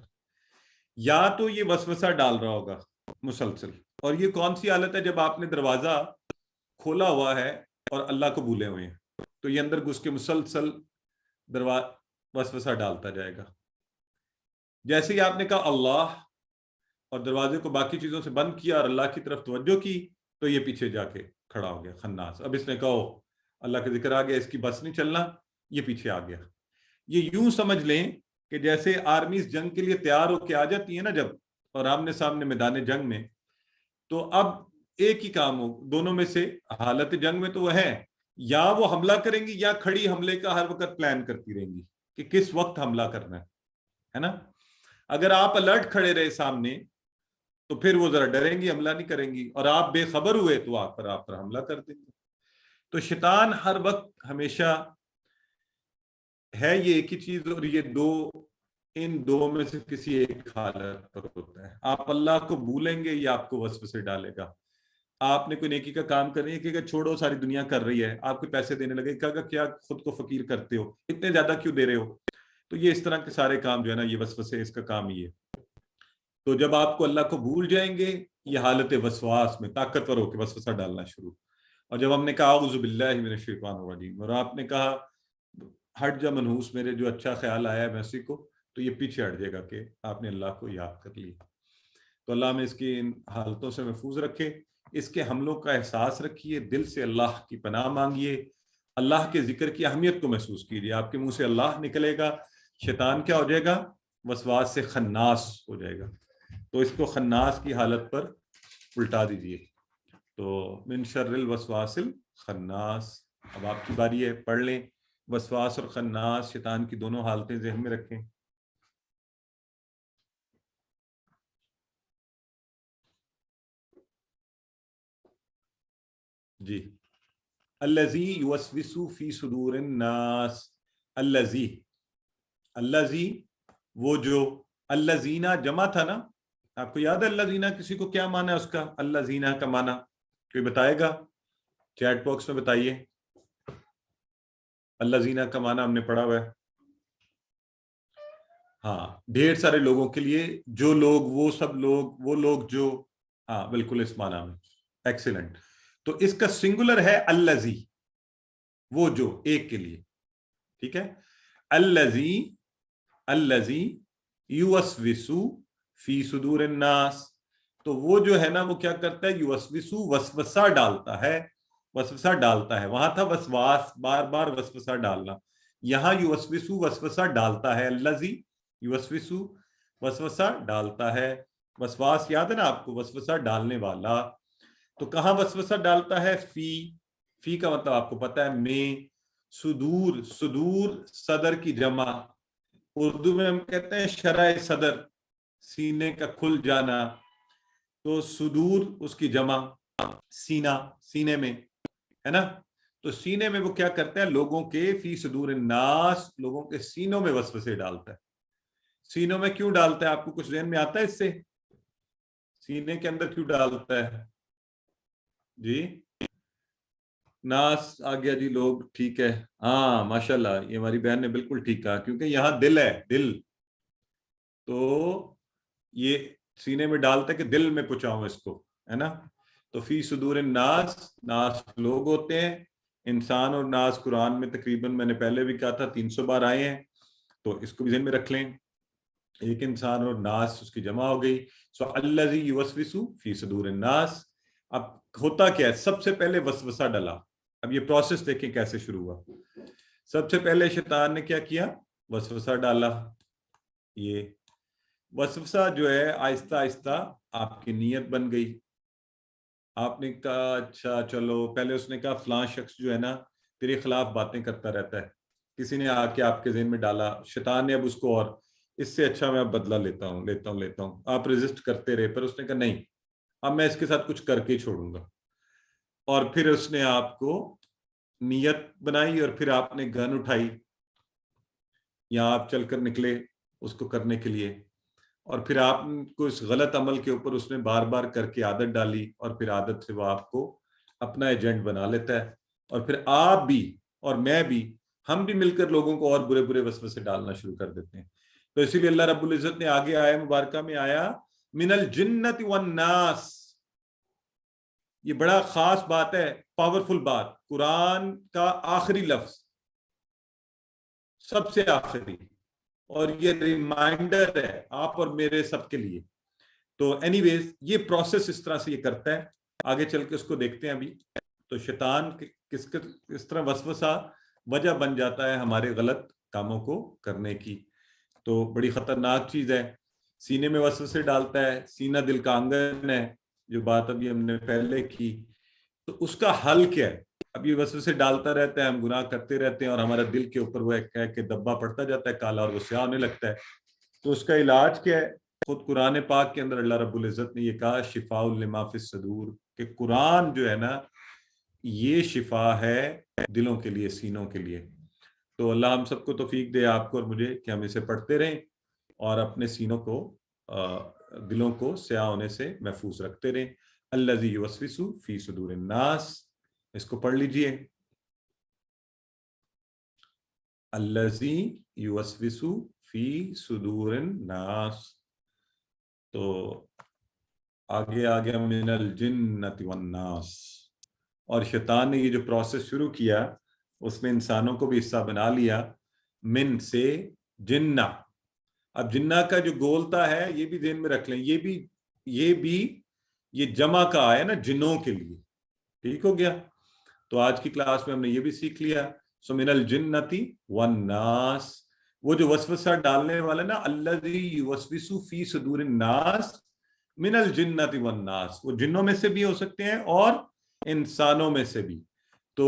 یا تو یہ وسوسہ ڈال رہا ہوگا مسلسل، اور یہ کون سی حالت ہے؟ جب آپ نے دروازہ کھولا ہوا ہے اور اللہ کو بھولے ہوئے ہیں تو یہ اندر گھس کے مسلسل وسوسہ ڈالتا جائے گا. جیسے ہی آپ نے کہا اللہ اور دروازے کو باقی چیزوں سے بند کیا اور اللہ کی طرف توجہ کی تو یہ پیچھے جا کے کھڑا ہو گیا خناس. اب اس نے کہا اللہ کا ذکر آ گیا، اس کی بس نہیں چلنا، یہ پیچھے آ گیا. یہ یوں سمجھ لیں کہ جیسے آرمیز جنگ کے لیے تیار ہو کے آ جاتی ہیں نا جب، اور آمنے سامنے میدان جنگ میں، تو اب ایک ہی کام ہو دونوں میں سے. حالت جنگ میں تو وہ ہے یا وہ حملہ کریں گی یا کھڑی حملے کا ہر وقت پلان کرتی رہیں گی کہ کس وقت حملہ کرنا ہے نا. اگر آپ الرٹ کھڑے رہے سامنے تو پھر وہ ذرا ڈریں گی، حملہ نہیں کریں گی، اور آپ بے خبر ہوئے تو آپ پر حملہ کر دیں گے. تو شیطان ہر وقت ہمیشہ ہے یہ ایک ہی چیز، اور یہ ان دو میں سے کسی ایک حالت پر ہوتا ہے. آپ اللہ کو بھولیں گے یا آپ کو وسوسے ڈالے گا. آپ نے کوئی نیکی کا کام کر رہی ہے کہ چھوڑو ساری دنیا کر رہی ہے، آپ کو پیسے دینے لگے، کیا خود کو فقیر کرتے ہو، اتنے زیادہ کیوں دے رہے ہو. تو یہ اس طرح کے سارے کام جو ہے نا یہ وسوسے، اس کا کام ہی ہے. تو جب آپ کو اللہ کو بھول جائیں گے یہ حالت وسواس میں طاقتور ہو کے وسوسہ ڈالنا شروع. اور جب ہم نے کہا اعوذ باللہ من الشیطان الرجیم اور آپ نے کہا ہٹ جا منحوس میرے، جو اچھا خیال آیا ہے میں اسی کو، تو یہ پیچھے ہٹ جائے گا کہ آپ نے اللہ کو یاد کر لی. تو اللہ ہمیں اس کی ان حالتوں سے محفوظ رکھے. اس کے حملوں کا احساس رکھیے، دل سے اللہ کی پناہ مانگیے، اللہ کے ذکر کی اہمیت کو محسوس کیجیے. آپ کے منہ سے اللہ نکلے گا، شیطان کیا ہو جائے گا؟ وسواس سے خناس ہو جائے گا. تو اس کو خناس کی حالت پر الٹا دیجیے. تو من شر الوسواس الخناس. اب آپ کی باری ہے، پڑھ لیں. وسواس اور خناس شیطان کی دونوں حالتیں ذہن میں رکھیں. جی. الذی یوسوس فی صدور الناس. الذی وہ جو، الذین جمع تھا نا، آپ کو یاد ہے الذین کسی کو کیا معنی ہے اس کا؟ الذین کا معنی کوئی بتائے گا؟ چیٹ باکس میں بتائیے. الذین کا معنی ہم نے پڑھا ہوا ہے. ہاں، ڈھیر سارے لوگوں کے لیے، جو لوگ، وہ سب لوگ، وہ لوگ جو، ہاں بالکل اس معنی میں. ایکسیلنٹ. تو اس کا سنگولر ہے الذی، وہ جو، ایک کے لیے. ٹھیک ہے. الذی یوسوسو فی صدور الناس، تو وہ جو ہے نا وہ کیا کرتا ہے، یوسوسو وسوسہ ڈالتا ہے، وسوسہ ڈالتا ہے. وہاں تھا وسواس، بار بار وسوسہ ڈالنا، یہاں یوسوسو وسوسہ ڈالتا ہے. الذی یوسوسو وسوسہ ڈالتا ہے. وسواس یاد ہے نا آپ کو، وسوسہ ڈالنے والا. تو کہاں وسوسہ ڈالتا ہے؟ فی کا مطلب آپ کو پتا ہے میں. صدور، صدور صدر کی جمع، اردو میں ہم کہتے ہیں شرح صدر، سینے کا کھل جانا. تو صدور اس کی جمع، سینہ، سینے میں ہے نا. تو سینے میں وہ کیا کرتا ہے، لوگوں کے، فی صدور الناس، لوگوں کے سینوں میں وسوسے ڈالتا ہے. سینوں میں کیوں ڈالتا ہے؟ آپ کو کچھ ذہن میں آتا ہے اس سے؟ سینے کے اندر کیوں ڈالتا ہے جی؟ ناس آ گیا جی، لوگ ٹھیک ہے. ہاں ماشاءاللہ، یہ ہماری بہن نے بالکل ٹھیک کہا، کیونکہ یہاں دل ہے، دل. تو یہ سینے میں ڈالتا ہے کہ دل میں پہنچاؤں اس کو، ہے نا. تو فی صدور الناس، ناس لوگ ہوتے ہیں. انسان اور ناس قرآن میں تقریباً، میں نے پہلے بھی کہا تھا، 300 بار آئے ہیں، تو اس کو بھی ذہن میں رکھ لیں. ایک انسان اور ناس اس کی جمع ہو گئی. سو الذی یوسوس فی صدور الناس. اب ہوتا کیا ہے، سب سے پہلے وسوسہ ڈلا. اب یہ پروسیس دیکھیں کیسے شروع ہوا. سب سے پہلے شیطان نے کیا کیا، وسوسہ ڈالا. یہ وسوسہ جو ہے آہستہ آہستہ آپ کی نیت بن گئی. آپ نے کہا اچھا چلو، پہلے اس نے کہا فلاں شخص جو ہے نا تیرے خلاف باتیں کرتا رہتا ہے. کسی نے آ کے آپ کے ذہن میں ڈالا، شیطان نے اب اس کو، اور اس سے اچھا میں اب بدلہ لیتا ہوں. آپ ریزسٹ کرتے رہے، پر اس نے کہا نہیں، اب میں اس کے ساتھ کچھ کر کے چھوڑوں گا. اور پھر اس نے آپ کو نیت بنائی، اور پھر آپ نے گن اٹھائی، یہاں آپ چل کر نکلے اس کو کرنے کے لیے. اور پھر آپ کو اس غلط عمل کے اوپر اس نے بار بار کر کے عادت ڈالی، اور پھر عادت سے وہ آپ کو اپنا ایجنٹ بنا لیتا ہے. اور پھر آپ بھی اور میں بھی، ہم بھی مل کر لوگوں کو اور برے برے وسوسے ڈالنا شروع کر دیتے ہیں. تو اسی لیے اللہ رب العزت نے آگے آیا مبارکہ میں آیا من الجنت والناس. یہ بڑا خاص بات ہے، پاورفل بات. قرآن کا آخری لفظ، سب سے آخری، اور یہ ریمائنڈر ہے آپ اور میرے سب کے لیے. تو اینی ویز یہ پروسیس اس طرح سے یہ کرتا ہے. آگے چل کے اس کو دیکھتے ہیں ابھی. تو شیطان کس طرح وسوسہ وجہ بن جاتا ہے ہمارے غلط کاموں کو کرنے کی. تو بڑی خطرناک چیز ہے. سینے میں وسوسے ڈالتا ہے. سینہ دل کا آنگن ہے، جو بات ابھی ہم نے پہلے کی. تو اس کا حل کیا ہے؟ اب یہ وسوسے ڈالتا رہتا ہے، ہم گناہ کرتے رہتے ہیں، اور ہمارا دل کے اوپر وہ ایک ہے کہ دبا پڑتا جاتا ہے کالا، اور وہ سیاہ ہونے لگتا ہے. تو اس کا علاج کیا ہے؟ خود قرآن پاک کے اندر اللہ رب العزت نے یہ کہا شفاء لما فی الصدور، کہ قرآن جو ہے نا یہ شفا ہے دلوں کے لیے، سینوں کے لیے. تو اللہ ہم سب کو توفیق دے، آپ کو اور مجھے، کہ ہم اسے پڑھتے رہیں اور اپنے سینوں کو، دلوں کو سیاہ ہونے سے محفوظ رکھتے رہیں. الذی یوسوس فی صدور الناس، اس کو پڑھ لیجئے. الذی یوسوس فی صدور الناس. تو آگے آگے من الجنت والناس. اور شیطان نے یہ جو پروسیس شروع کیا، اس میں انسانوں کو بھی حصہ بنا لیا. من سے جنہ. اب جنہ کا جو گولتا ہے یہ بھی ذہن میں رکھ لیں، یہ بھی یہ جمع کا آیا نا جنوں کے لیے. ٹھیک ہو گیا. تو آج کی کلاس میں ہم نے یہ بھی سیکھ لیا. سو من الجنتی والناس، وہ جو وسوسہ ڈالنے والا نا، الذی یوسوس فی صدور الناس من الجنت والناس، وہ جنوں میں سے بھی ہو سکتے ہیں اور انسانوں میں سے بھی. تو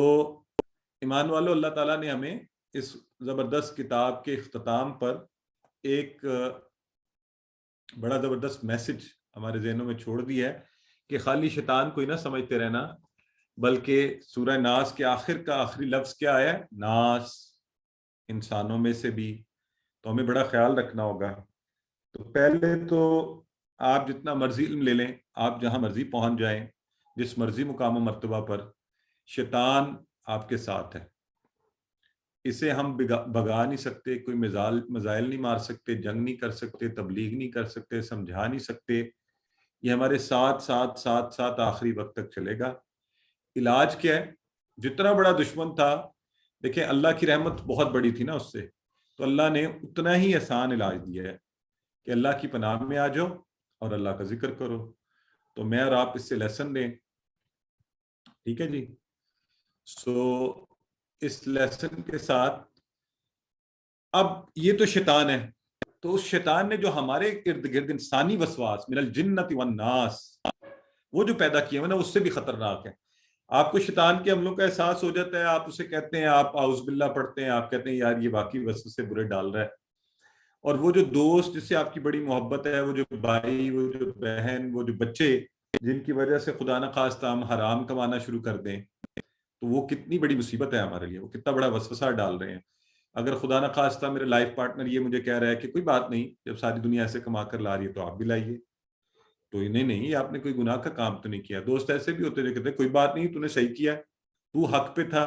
ایمان والو، اللہ تعالیٰ نے ہمیں اس زبردست کتاب کے اختتام پر ایک بڑا زبردست میسج ہمارے ذہنوں میں چھوڑ دی ہے، کہ خالی شیطان کو ہی نہ سمجھتے رہنا، بلکہ سورہ ناس کے آخر کا آخری لفظ کیا ہے؟ ناس، انسانوں میں سے بھی. تو ہمیں بڑا خیال رکھنا ہوگا. تو پہلے تو آپ جتنا مرضی علم لے لیں، آپ جہاں مرضی پہنچ جائیں، جس مرضی مقام و مرتبہ پر، شیطان آپ کے ساتھ ہے. اسے ہم بگا نہیں سکتے، کوئی مزائل نہیں مار سکتے، جنگ نہیں کر سکتے، تبلیغ نہیں کر سکتے، سمجھا نہیں سکتے. یہ ہمارے ساتھ آخری وقت تک چلے گا. علاج کیا ہے؟ جتنا بڑا دشمن تھا دیکھیں اللہ کی رحمت بہت بڑی تھی نا اس سے، تو اللہ نے اتنا ہی آسان علاج دیا ہے کہ اللہ کی پناہ میں آ جاؤ اور اللہ کا ذکر کرو. تو میں اور آپ اس سے لیسن لیں. ٹھیک ہے جی. سو اس لیسن کے ساتھ اب یہ تو شیطان ہے، تو اس شیطان نے جو ہمارے ارد گرد انسانی وسواس من الجنت والناس وہ جو پیدا کیے ہوئے نا، اس سے بھی خطرناک ہے. آپ کو شیطان کے عملوں کا احساس ہو جاتا ہے، آپ اسے کہتے ہیں، آپ اعوذ باللہ پڑھتے ہیں، آپ کہتے ہیں یار یہ واقعی وسوسے برے ڈال رہا ہے. اور وہ جو دوست جس سے آپ کی بڑی محبت ہے، وہ جو بھائی، وہ جو بہن، وہ جو بچے جن کی وجہ سے خدا نہ خواستہ ہم حرام کمانا شروع کر دیں، تو وہ کتنی بڑی مصیبت ہے ہمارے لیے، وہ کتنا بڑا وسوسہ ڈال رہے ہیں. اگر خدا نہ خواستہ میرے لائف پارٹنر یہ مجھے کہہ رہا ہے کہ کوئی بات نہیں، جب ساری دنیا ایسے کما کر لا رہی ہے تو آپ بھی لائیے، تو انہیں نہیں، آپ نے کوئی گناہ کا کام تو نہیں کیا. دوست ایسے بھی ہوتے جو کہتے ہیں کوئی بات نہیں، تو نے صحیح کیا، تو حق پہ تھا،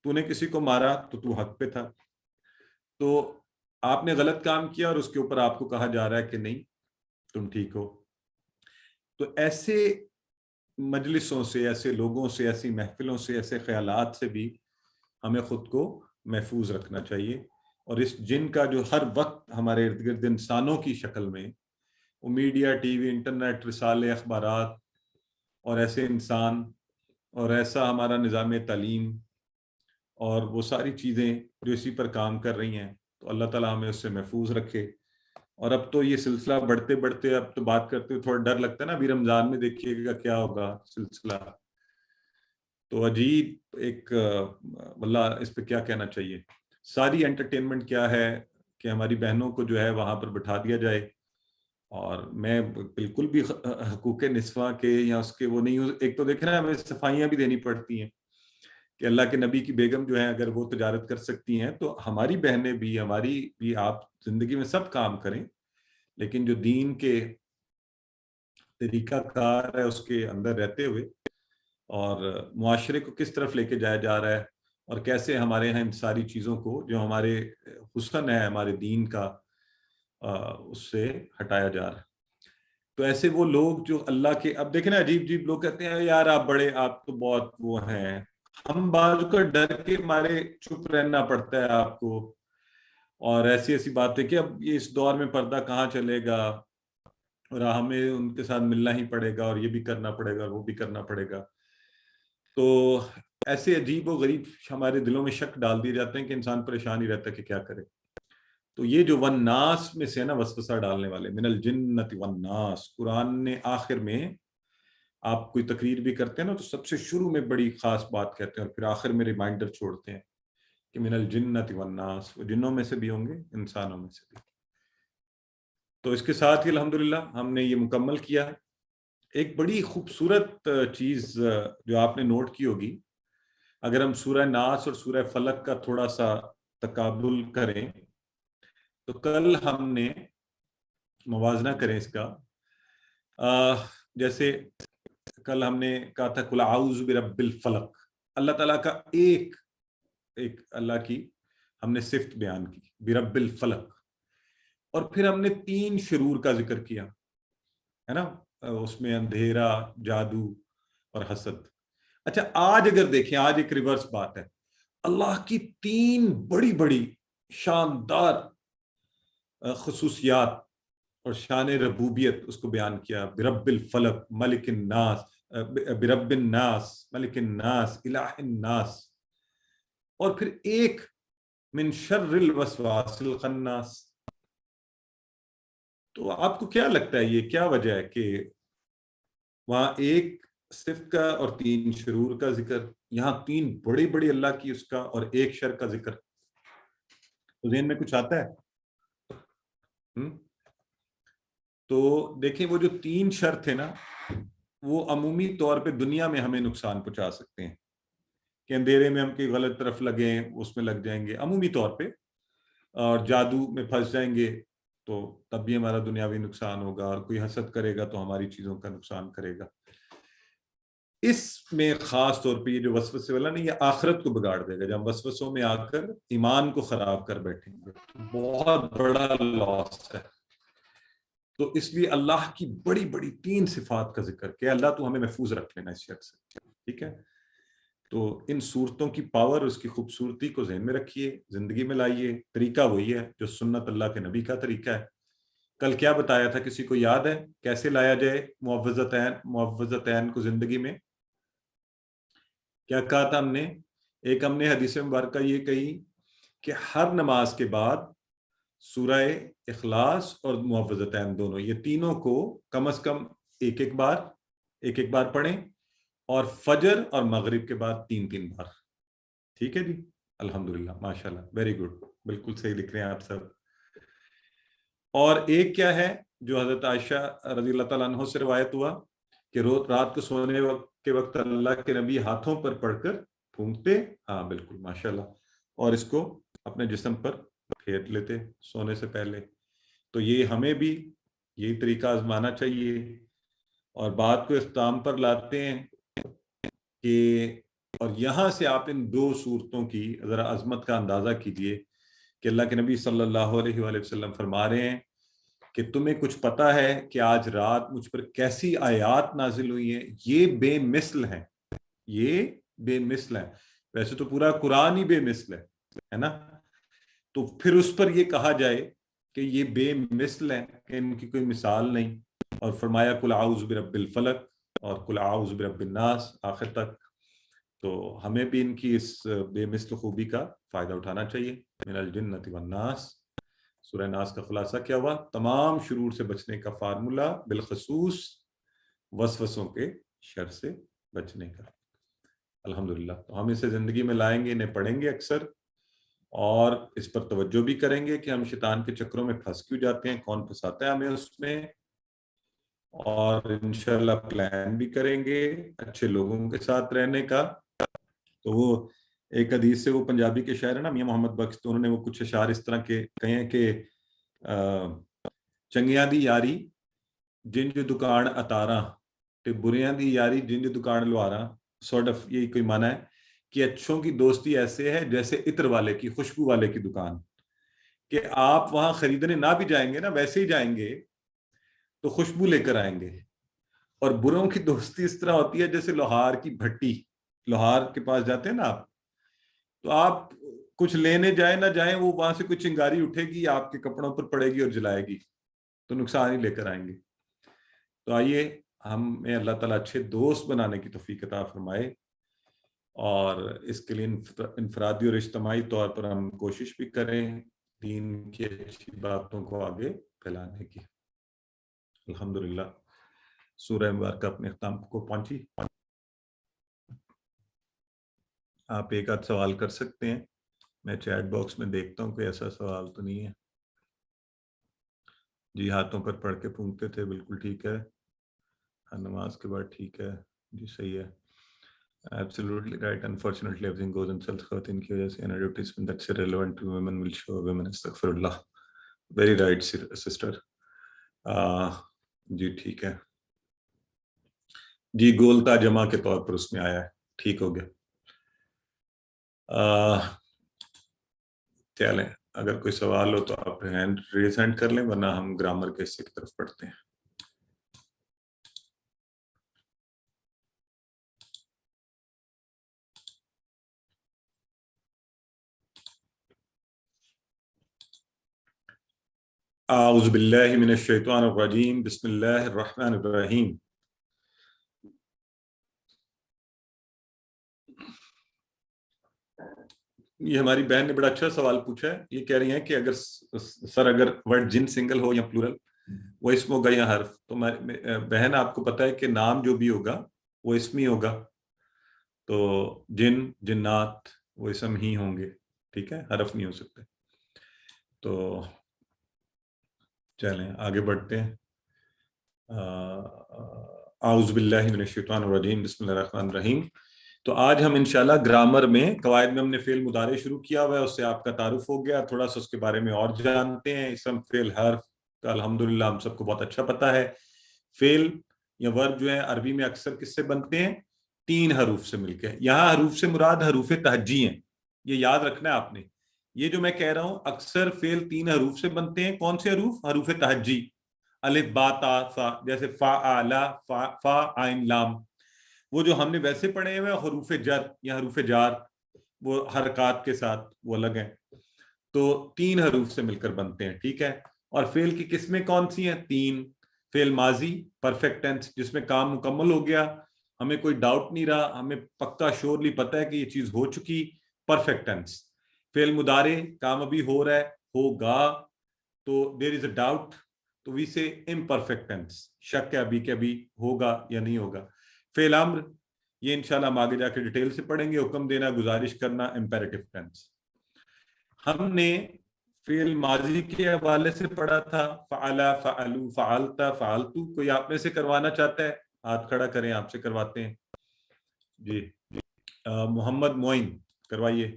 تو نے کسی کو مارا تو حق پہ تھا. تو آپ نے غلط کام کیا اور اس کے اوپر آپ کو کہا جا رہا ہے کہ نہیں تم ٹھیک ہو. تو ایسے مجلسوں سے، ایسے لوگوں سے، ایسی محفلوں سے، ایسے خیالات سے بھی ہمیں خود کو محفوظ رکھنا چاہیے. اور اس جن کا جو ہر وقت ہمارے ارد گرد انسانوں کی شکل میں، وہ میڈیا، ٹی وی، انٹرنیٹ، رسالے، اخبارات، اور ایسے انسان، اور ایسا ہمارا نظام تعلیم، اور وہ ساری چیزیں جو اسی پر کام کر رہی ہیں، تو اللہ تعالیٰ ہمیں اس سے محفوظ رکھے. اور اب تو یہ سلسلہ بڑھتے بڑھتے، اب تو بات کرتے ہوئے تھوڑا ڈر لگتا ہے نا، ابھی رمضان میں دیکھیے گا کیا ہوگا سلسلہ. تو عجیب ایک واللہ اس پہ کیا کہنا چاہیے. ساری انٹرٹینمنٹ کیا ہے کہ ہماری بہنوں کو جو ہے وہاں پر بٹھا دیا جائے. اور میں بالکل بھی حقوق نسواں کے یا اس کے وہ نہیں ہوں. ایک تو دیکھنا ہمیں صفائیاں بھی دینی پڑتی ہیں کہ اللہ کے نبی کی بیگم جو ہے اگر وہ تجارت کر سکتی ہیں تو ہماری بہنیں بھی، ہماری بھی. آپ زندگی میں سب کام کریں، لیکن جو دین کے طریقہ کار ہے اس کے اندر رہتے ہوئے، اور معاشرے کو کس طرف لے کے جایا جا رہا ہے، اور کیسے ہمارے یہاں ان ساری چیزوں کو جو ہمارے حسن ہے ہمارے دین کا، اس سے ہٹایا جا رہا ہے. تو ایسے وہ لوگ جو اللہ کے، اب دیکھیں نا عجیب عجیب لوگ کہتے ہیں یار آپ بڑے، آپ تو بہت وہ ہیں. ہم بعض کا ڈر کے مارے چپ رہنا پڑتا ہے آپ کو، اور ایسی ایسی باتیں کہ اب یہ اس دور میں پردہ کہاں چلے گا، اور ہمیں ان کے ساتھ ملنا ہی پڑے گا، اور یہ بھی کرنا پڑے گا، وہ بھی کرنا پڑے گا. تو ایسے عجیب و غریب ہمارے دلوں میں شک ڈال دیے جاتے ہیں کہ انسان پریشان ہی رہتا ہے کہ کیا کرے. تو یہ جو والناس میں سے نا وسوسہ ڈالنے والے، من الجنت والناس، قرآن نے آخر میں، آپ کوئی تقریر بھی کرتے ہیں نا تو سب سے شروع میں بڑی خاص بات کہتے ہیں اور پھر آخر میں ریمائنڈر چھوڑتے ہیں کہ من الجنت والناس، وہ جنوں میں سے بھی ہوں گے، انسانوں میں سے بھی. تو اس کے ساتھ ہی الحمدللہ ہم نے یہ مکمل کیا. ایک بڑی خوبصورت چیز جو آپ نے نوٹ کی ہوگی، اگر ہم سورہ ناس اور سورہ فلق کا تھوڑا سا تقابل کریں تو کل ہم نے موازنہ کریں اس کا، جیسے کل ہم نے کہا تھا قل اعوذ برب الفلق، اللہ تعالیٰ کا ایک اللہ کی ہم نے صفت بیان کی برب الفلق، اور پھر ہم نے 3 شرور کا ذکر کیا ہے نا، اس میں اندھیرا، جادو اور حسد. اچھا آج اگر دیکھیں، آج ایک ریورس بات ہے، اللہ کی 3 بڑی بڑی شاندار خصوصیات اور شان ربوبیت اس کو بیان کیا. برب الفلق، ملک الناس، برب الناس، ملک الناس، الہ الناس، اور پھر ایک من شر الوسواس الخناس. تو آپ کو کیا لگتا ہے یہ کیا وجہ ہے کہ وہاں ایک صفت کا اور 3 شرور کا ذکر، یہاں 3 بڑی بڑی اللہ کی اس کا اور ایک شر کا ذکر؟ تو ذہن میں کچھ آتا ہے؟ تو دیکھیں وہ جو 3 شر تھے نا، وہ عمومی طور پہ دنیا میں ہمیں نقصان پہنچا سکتے ہیں کہ اندھیرے میں ہم کی غلط طرف لگیں، اس میں لگ جائیں گے عمومی طور پہ، اور جادو میں پھنس جائیں گے تو تب بھی ہمارا دنیاوی نقصان ہوگا، اور کوئی حسد کرے گا تو ہماری چیزوں کا نقصان کرے گا. اس میں خاص طور پہ یہ جو وسوسے والا نہیں، یہ آخرت کو بگاڑ دے گا. جب ہم وسوسوں میں آ کر ایمان کو خراب کر بیٹھیں گے تو بہت بڑا لاس ہے. تو اس لیے اللہ کی بڑی بڑی 3 صفات کا ذکر کہ اللہ تو ہمیں محفوظ رکھ لینا اس شر سے. ٹھیک ہے. تو ان صورتوں کی پاور، اس کی خوبصورتی کو ذہن میں رکھیے، زندگی میں لائیے. طریقہ وہی ہے جو سنت اللہ کے نبی کا طریقہ ہے. کل کیا بتایا تھا، کسی کو یاد ہے کیسے لایا جائے معوذتین کو زندگی میں؟ کیا کہا تھا ہم نے؟ ایک ہم نے حدیث مبارکہ یہ کہی کہ ہر نماز کے بعد سورہ اخلاص اور معوذتین دونوں، یہ تینوں کو کم از کم ایک ایک بار پڑھیں، اور فجر اور مغرب کے بعد 3 بار. ٹھیک ہے جی، الحمدللہ، ماشاءاللہ، ویری گڈ، بالکل صحیح لکھ رہے ہیں آپ سب. اور ایک کیا ہے جو حضرت عائشہ رضی اللہ تعالیٰ عنہ سے روایت ہوا کہ رات کو سونے کے وقت اللہ کے نبی ہاتھوں پر پڑھ کر پھونکتے. ہاں بالکل، ماشاءاللہ. اور اس کو اپنے جسم پر پھیر لیتے سونے سے پہلے. تو یہ ہمیں بھی یہی طریقہ آزمانا چاہیے. اور بات کو اختتام پر لاتے ہیں کہ اور یہاں سے آپ ان 2 صورتوں کی ذرا عظمت کا اندازہ کیجئے کہ اللہ کے نبی صلی اللہ علیہ وآلہ وسلم فرما رہے ہیں کہ تمہیں کچھ پتا ہے کہ آج رات مجھ پر کیسی آیات نازل ہوئی ہیں، یہ بے مثل ہیں، یہ بے مثل ہیں. ویسے تو پورا قرآن ہی بے مثل ہے نا، تو پھر اس پر یہ کہا جائے کہ یہ بے مثل ہیں کہ ان کی کوئی مثال نہیں. اور فرمایا قل اعوذ برب الفلق اور قل اعوذ برب الناس آخر تک. تو ہمیں بھی ان کی اس بے مثل خوبی کا فائدہ اٹھانا چاہیے. من الجنۃ والناس، سورہ ناس کا خلاصہ کیا ہوا؟ تمام شرور سے بچنے کا فارمولا، بالخصوص وسوسوں کے شر سے بچنے کا. الحمدللہ. تو ہم اسے زندگی میں لائیں گے، انہیں پڑھیں گے اکثر، اور اس پر توجہ بھی کریں گے کہ ہم شیطان کے چکروں میں پھنس کیوں جاتے ہیں، کون پھنساتا ہے ہمیں اس میں. اور انشاءاللہ پلان بھی کریں گے اچھے لوگوں کے ساتھ رہنے کا. تو وہ ایک حدیث سے، وہ پنجابی کے شاعر ہیں نا میاں محمد بخش، تو انہوں نے وہ کچھ اشعار اس طرح کے کہے ہیں کہ چنگیاں دی یاری جن جو دکان اتاراں تے بریاں دی یاری جن جو دکان لواراں. سارٹ آف یہی کوئی معنی ہے کہ اچھوں کی دوستی ایسے ہے جیسے عطر والے کی، خوشبو والے کی دکان، کہ آپ وہاں خریدنے نہ بھی جائیں گے نا، ویسے ہی جائیں گے تو خوشبو لے کر آئیں گے. اور بروں کی دوستی اس طرح ہوتی ہے جیسے لوہار کی بھٹی. لوہار کے پاس جاتے ہیں نا آپ، تو آپ کچھ لینے جائیں نہ جائیں، وہ وہاں سے کوئی چنگاری اٹھے گی، آپ کے کپڑوں پر پڑے گی اور جلائے گی، تو نقصان ہی لے کر آئیں گے. تو آئیے ہمیں اللہ تعالیٰ اچھے دوست بنانے کی توفیق عطا فرمائے، اور اس کے لیے انفرادی اور اجتماعی طور پر ہم کوشش بھی کریں دین کی اچھی باتوں کو آگے پھیلانے کی. الحمدللہ. سورہ مبارکہ اپنے اختتام کو پہنچی. آپ ایک آدھ سوال کر سکتے ہیں، میں چیٹ باکس میں دیکھتا ہوں کوئی ایسا سوال تو نہیں ہے. جی ہاتھوں پر پڑھ کے پھونکتے تھے، بالکل ٹھیک ہے. نماز کے بعد ٹھیک ہے جی، صحیح ہے. Absolutely right. Unfortunately, everything goes in self خواتین کی وجہ سے an advertisement that's irrelevant to women will show women. استغفراللہ. Very right, sister. جی ٹھیک ہے جی، گولتا جمع کے طور پر اس میں آیا ہے، ٹھیک ہو گیا. چلیں، اگر کوئی سوال ہو تو آپ ہینڈ ریز ہینڈ کر لیں، ورنہ ہم گرامر کے حصے کی طرف پڑھتے ہیں. اعوذ باللہ من الشیطان الرجیم، بسم اللہ الرحمن الرحیم. یہ ہماری بہن نے بڑا اچھا سوال پوچھا ہے. یہ کہہ رہی ہیں کہ اگر سر اگر ورڈ جن سنگل ہو یا پلورل، وہ اسم ہوگا یا حرف؟ تو بہن آپ کو پتا ہے کہ نام جو بھی ہوگا وہ اسم ہی ہوگا. تو جن، جنات وہ اسم ہی ہوں گے، ٹھیک ہے، حرف نہیں ہو سکتے. تو چلیں آگے بڑھتے ہیں. اعوذ باللہ من الشیطان الرجیم، بسم اللہ الرحمن الرحیم. تو آج ہم انشاءاللہ گرامر میں قواعد میں ہم نے فعل مضارع شروع کیا ہوا ہے، اس سے آپ کا تعارف ہو گیا، تھوڑا سا اس کے بارے میں اور جانتے ہیں. اسم، فعل، حرف کا الحمدللہ ہم سب کو بہت اچھا پتا ہے. فعل یا ورب جو ہے عربی میں اکثر کس سے بنتے ہیں؟ 3 حروف سے مل کے. یہاں حروف سے مراد حروف تہجی ہیں، یہ یاد رکھنا ہے آپ نے. یہ جو میں کہہ رہا ہوں اکثر فعل 3 حروف سے بنتے ہیں. کون سے حروف؟ حروف تہجی، الف با تا سا، جیسے فا لا فا عین لام. وہ جو ہم نے ویسے پڑھے ہوئے حروف جر یا حروف جار وہ حرکات کے ساتھ وہ الگ ہیں، تو 3 حروف سے مل کر بنتے ہیں، ٹھیک ہے. اور فعل کی قسمیں کون سی ہیں؟ 3. فعل ماضی پرفیکٹ ٹینس جس میں کام مکمل ہو گیا، ہمیں کوئی ڈاؤٹ نہیں رہا، ہمیں پکا شورلی پتہ ہے کہ یہ چیز ہو چکی، پرفیکٹ ٹینس. فعل مضارع کام ابھی ہو رہا ہے، ہوگا، تو دیر از اے ڈاؤٹ، تو وی سے امپرفیکٹ ٹینس، شک ہے ابھی کہ ابھی ہوگا یا نہیں ہوگا. فعل امر یہ انشاءاللہ ہم آگے جا کے ڈیٹیل سے پڑھیں گے، حکم دینا، گزارش کرنا، امپیریٹو ٹینس. ہم نے فعل ماضی کے حوالے سے پڑھا تھا، فعلا، فعلو، فعلتا، فعلتو. کوئی آپ میں سے کروانا چاہتا ہے؟ ہاتھ کھڑا کریں، آپ سے کرواتے ہیں. جی محمد معین کروائیے،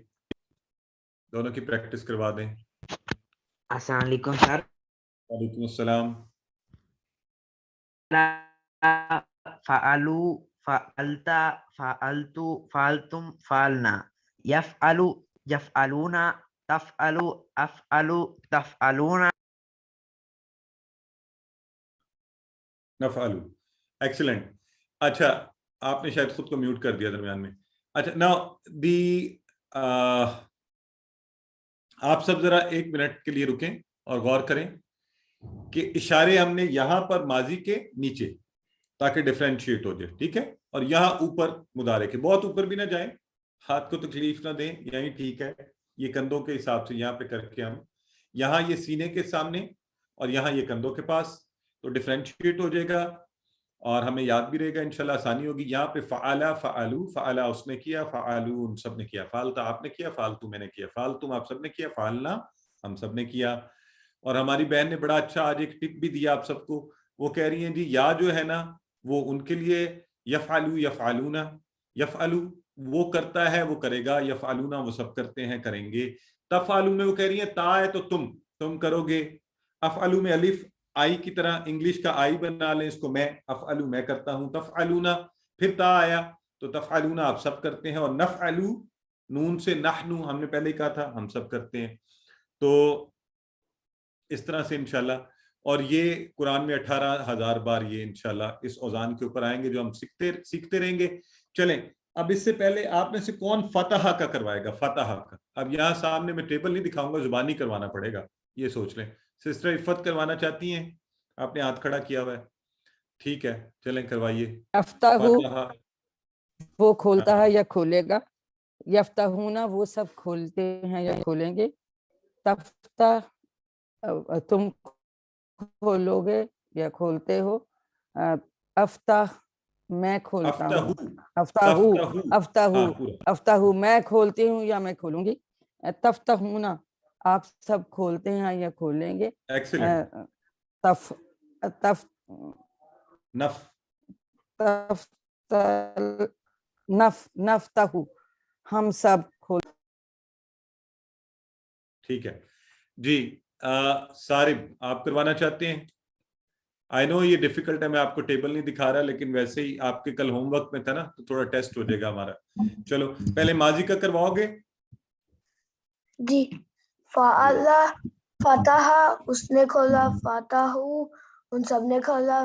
دونوں کی پریکٹس کروا دیں. السلام علیکم سر. وعلیکم السلام. فعلو، فعلتا، فعلتو، فعلتم، فعلنا. یفعلو، یفعلونا، تفعلو، افعلو، تفعلونا. نفعلو. ایکسلنٹ. اچھا آپ نے شاید خود کو میوٹ کر دیا درمیان میں. اچھا نا آپ سب ذرا 1 منٹ کے لیے رکیں اور غور کریں کہ اشارے ہم نے یہاں پر ماضی کے نیچے تاکہ ڈیفرینشیٹ ہو جائے، ٹھیک ہے، اور یہاں اوپر مضارع کے، بہت اوپر بھی نہ جائیں، ہاتھ کو تکلیف نہ دیں، یہی ٹھیک ہے. یہ کندھوں کے حساب سے یہاں پہ کر کے ہم یہاں یہ سینے کے سامنے اور یہاں یہ کندھوں کے پاس، تو ڈیفرینشیٹ ہو جائے گا اور ہمیں یاد بھی رہے گا، انشاءاللہ آسانی ہوگی. یہاں پہ فعلا، فعلو، فعلا اس نے کیا، فعلو ان سب نے کیا، فعلتا آپ نے کیا، فعلتو میں نے کیا، فعلتم آپ سب نے کیا، فعلنا ہم سب نے کیا. اور ہماری بہن نے بڑا اچھا آج ایک ٹپ بھی دیا آپ سب کو، وہ کہہ رہی ہیں جی یا جو ہے نا وہ ان کے لیے یفعلو، یفعلونا، یفعلو وہ کرتا ہے وہ کرے گا، یفعلونا وہ سب کرتے ہیں کریں گے. تفعلو میں وہ کہہ رہی ہیں تا ہے تو تم کرو گے. افعلو میں الف آئی کی طرح انگلش کا آئی بنا لیں اس کو، میں افعلو میں کرتا ہوں. تفعلونا پھر تا آیا تو تفعلونا آپ سب کرتے ہیں، اور نفعلو نون سے نحنو ہم نے پہلے ہی کہا تھا ہم سب کرتے ہیں. تو اس طرح سے انشاءاللہ، اور یہ قرآن میں 18,000 بار یہ انشاءاللہ اس اوزان کے اوپر آئیں گے جو ہم سیکھتے رہیں گے. چلیں اب اس سے پہلے آپ میں سے کون فتح کا کروائے گا؟ فتح کا اب یہاں سامنے میں ٹیبل نہیں دکھاؤں گا، زبانی کروانا پڑے گا، یہ سوچ لیں. سسٹر عفت کروانا چاہتی ہیں؟ آپ نے ہاتھ کھڑا کیا ہوا ہے، ٹھیک ہے چلیں کروائیے. یفتح فتح وہ کھولتا ہے یا کھولے گا، یفتحونا وہ سب کھولتے ہیں یا کھولیں گے، تفتح تم کھولو گے یا کھولتے ہو، افتح میں کھولتا ہوں، افتحو افتحو افتحو میں کھولتی ہوں یا میں کھولوں گی، تفتحونا آپ سب کھولتے ہیں یا کھولیں گے، تف تف نف نف نفتحو ہم سب کھول. ٹھیک ہے جی. صارب آپ کروانا چاہتے ہیں؟ آئی نو یہ ڈیفیکلٹ ہے، میں آپ کو ٹیبل نہیں دکھا رہا، لیکن ویسے ہی آپ کے کل ہوم ورک میں تھا نا تو تھوڑا ٹیسٹ ہو جائے گا ہمارا. چلو پہلے ماضی کا کرواؤ گے جی. فعلا فتح اس نے کھولا، فتحو ان سب نے کھولا،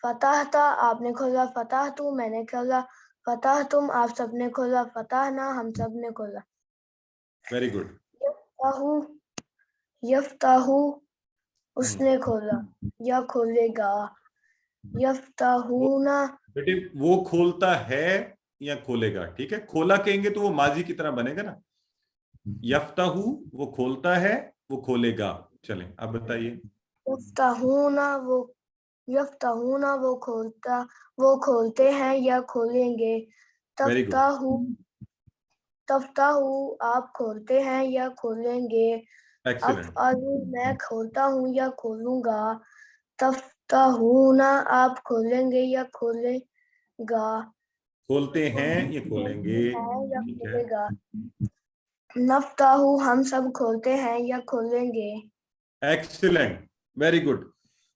فتحتا آپ نے کھولا، فتحتو میں نے کھولا، فتحتم آپ سب نے کھولا، فتحنا ہم سب نے کھولا. Very good. یفتحو اس نے کھولا یا کھولے گا، یفتحونا بیٹے وہ کھولتا ہے یا کھولے گا، ٹھیک ہے، کھولا کہیں گے تو وہ ماضی کی طرح بنے گا نا. یفتحو وہ کھولتا ہے وہ کھولے گا. چلیں اب بتائیے. یفتحونا وہ کھولتے ہیں یا کھولیں گے، ویری گڈ. تفتحو آپ کھولتے ہیں یا کھولیں گے، ایکسلنٹ. افعلو میں کھولتا ہوں یا کھولوں گا، تفتحونا آپ کھولیں گے یا کھولے گا، کھولتے ہیں یا کھولیں گے، یا ٹھیک ہے. کھولے گا، نفتحو ہم سب کھولتے ہیں یا کھولیں گے. Excellent, very good.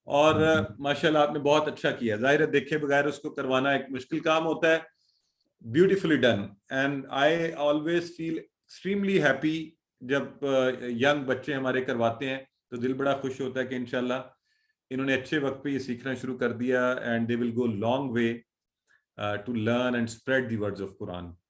اور ماشاءاللہ آپ نے بہت اچھا کیا. ظاہر ہے دیکھے بغیر اس کو کروانا ایک مشکل کام ہوتا ہے. Beautifully done. And I always feel extremely happy جب ینگ بچے ہمارے کرواتے ہیں تو دل بڑا خوش ہوتا ہے کہ انشاءاللہ انہوں نے اچھے وقت پہ یہ سیکھنا شروع کر دیا، and they will go long way. to learn and spread the words of Quran.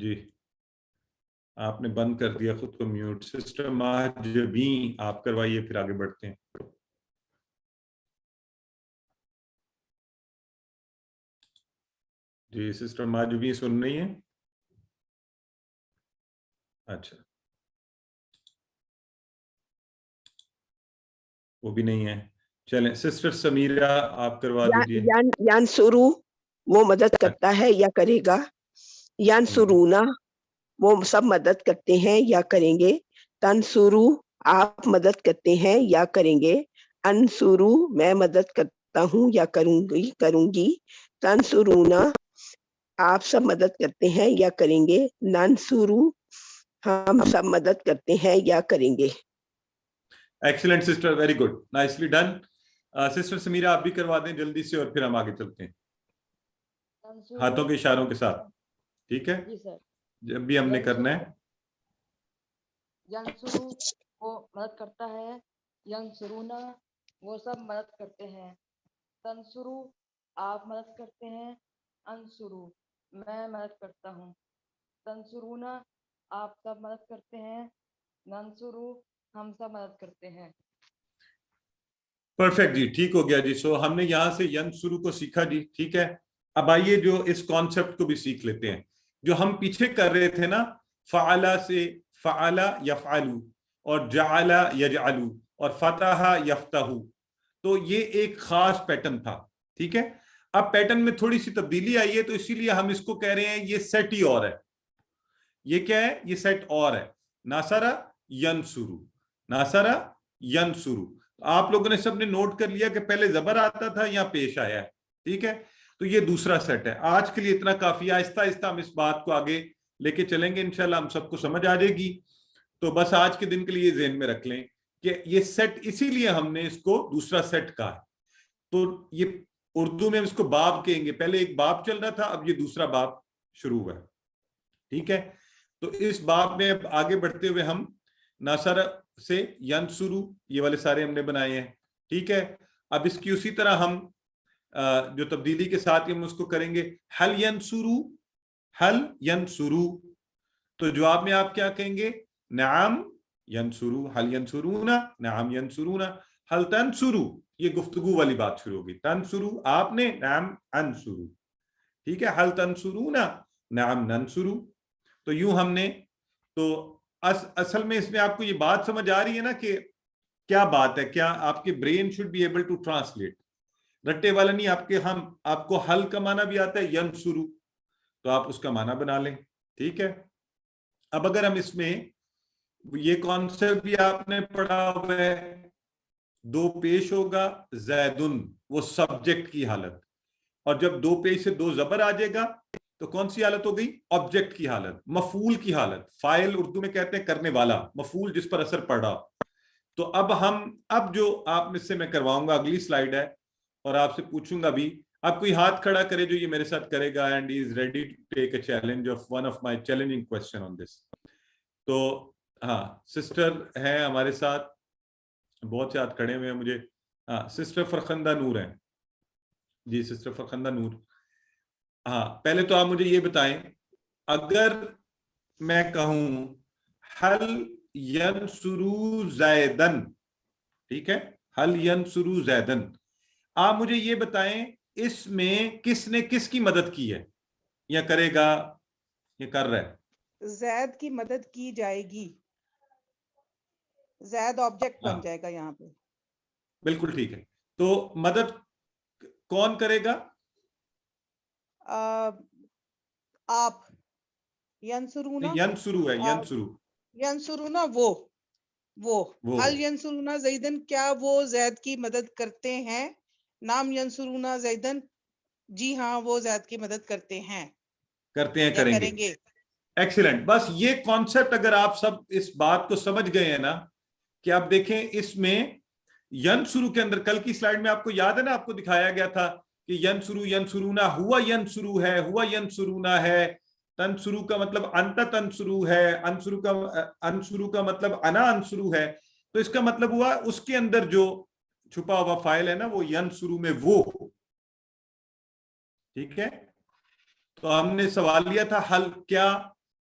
جی آپ نے بند کر دیا خود کو میوٹ. سسٹر ماجبین آپ کروائیے پھر آگے بڑھتے ہیں. جی سسٹر ماجبین سن رہی ہیں؟ اچھا وہ بھی نہیں ہے. چلیں سسٹر سمیرہ آپ کروا دیجیے. ینصرو وہ مدد کرتا ہے یا کرے گا. ینصرونا وہ سب مدد کرتے ہیں یا کریں گے. تنصرو آپ مدد کرتے ہیں یا کریں گے. انصرو میں مدد کرتا ہوں یا کروں گی. تنصرونا آپ سب مدد کرتے ہیں یا کریں گے. ننصرو ہم سب مدد کرتے ہیں یا کریں گے. Excellent sister, very good, nicely done. Sister Sameera آپ بھی کروا دیں جلدی سے اور پھر ہم آگے چلتے ہیں ہاتھوں کے اشاروں کے ساتھ. ٹھیک ہے جب بھی ہم نے کرنا ہے. ینصرو وہ مدد کرتا ہے. ینصرونا وہ سب مدد کرتے ہیں. تنصرو آپ مدد کرتے ہیں. انصرو میں مدد کرتا ہوں. تنصرونا آپ سب مدد کرتے ہیں. ننصرو ہم سب مدد کرتے ہیں. پرفیکٹ جی, ٹھیک ہو گیا جی. سو ہم نے یہاں سے ینصرو کو سیکھا جی. ٹھیک ہے, اب آئیے جو اس کانسیپٹ کو بھی سیکھ لیتے ہیں جو ہم پیچھے کر رہے تھے نا. فعلا سے فعلا یفعلو اور جعلا یجعلو اور فتح یفتح, تو یہ ایک خاص پیٹرن تھا. ٹھیک ہے, اب پیٹرن میں تھوڑی سی تبدیلی آئی ہے تو اسی لیے ہم اس کو کہہ رہے ہیں یہ سیٹ ہی اور ہے. یہ کیا ہے؟ یہ سیٹ اور ہے. ناصرہ ینصرو, ناصرہ ینصرو. آپ لوگوں نے سب نے نوٹ کر لیا کہ پہلے زبر آتا تھا یا پیش آیا ہے. ٹھیک ہے, تو یہ دوسرا سیٹ ہے. آج کے لیے اتنا کافی ہے. آہستہ آہستہ ہم اس بات کو آگے لے کے چلیں گے انشاءاللہ, ہم سب کو سمجھ آ جائے گی. تو بس آج کے دن کے لیے ذہن میں رکھ لیں کہ یہ سیٹ اسی لیے ہم نے اس کو دوسرا سیٹ کہا. تو یہ اردو میں ہم اس کو باب کہیں گے. پہلے ایک باب چل رہا تھا, اب یہ دوسرا باب شروع ہوا ہے. ٹھیک ہے, تو اس باب میں اب آگے بڑھتے ہوئے ہم ناصرہ سے ینصرو یہ والے سارے ہم نے بنائے ہیں. ٹھیک ہے, اب اس کی اسی طرح ہم جو تبدیلی کے ساتھ ہم اس کو کریں گے. حل ینصرو, حل ینصرو, تو جواب میں آپ کیا کہیں گے؟ نعم ینصرو. حل ینصرونا, نعم ینصرونا. حل تنصرو, یہ گفتگو والی بات شروع ہوگی. تنصرو آپ نے, نعم انصرو. ٹھیک ہے, حل تنصرونا, نعم ننصرو. تو یوں ہم نے, تو اصل میں اس میں آپ کو یہ بات سمجھ آ رہی ہے نا کہ کیا بات ہے. کیا آپ کے brain should be able to translate, رٹے والا نہیں. آپ کو حل کا معنی بھی آتا ہے ینصرو, تو آپ اس کا معنی بنا لیں. ٹھیک ہے, اب اگر ہم اس میں یہ کانسیپٹ بھی آپ نے پڑھا ہوا ہے, دو پیش ہوگا زیدن, وہ سبجیکٹ کی حالت, اور جب دو پیش سے دو زبر آ جائے گا تو کون سی حالت ہو گئی؟ آبجیکٹ کی حالت, مفعول کی حالت. فاعل اردو میں کہتے ہیں کرنے والا, مفعول جس پر اثر پڑا. تو اب جو آپ میں سے میں کرواؤں گا, اگلی سلائیڈ ہے, اور آپ سے پوچھوں گا بھی, آپ کوئی ہاتھ کھڑا کرے جو یہ میرے ساتھ کرے گا and he is ready to take a challenge of one of my challenging question on this. تو ہاں سسٹر ہیں ہمارے ساتھ, بہت سے ہاتھ کھڑے ہوئے ہیں مجھے. ہاں سسٹر فرخندہ نور ہیں جی, سسٹر فرخندہ نور. ہاں پہلے تو آپ مجھے یہ بتائیں, اگر میں کہوں حل ینصرو زیدن, ٹھیک ہے, حل ینصرو زیدن, آپ مجھے یہ بتائیں اس میں کس نے کس کی مدد کی ہے یا کرے گا یا کر رہا ہے؟ زید کی مدد کی جائے گی. زید آبجیکٹ بن جائے گا یہاں پہ. بالکل ٹھیک ہے, تو مدد کون کرے گا؟ آپ. ینصرونا, ینصرو ہے, ینصرو, ینصرونا وہ. حل ینصرونا زیدن, کیا وہ زید کی مدد کرتے ہیں؟ نام ینصرونا زیدن, جی ہاں وہ زید کی مدد کرتے ہیں کریں گے. ایکسیلنٹ. بس یہ کانسیپٹ اگر آپ سب اس بات کو سمجھ گئے ہیں نا, کہ آپ دیکھیں اس میں ینصرو کے اندر, کل کی سلائیڈ میں آپ کو یاد ہے نا, آپ کو دکھایا گیا تھا کہ ینصرو ینصرونا ہوا ینصرو ہے, ہوا ینصرونا ہے. تنصرو کا مطلب انت تنصرو ہے, انصرو کا مطلب انا انصرو ہے. تو اس کا مطلب ہوا اس کے اندر جو چھپا ہوا فائل ہے نا وہ ینصرو میں وہ. ٹھیک ہے, تو ہم نے سوال لیا تھا حل, کیا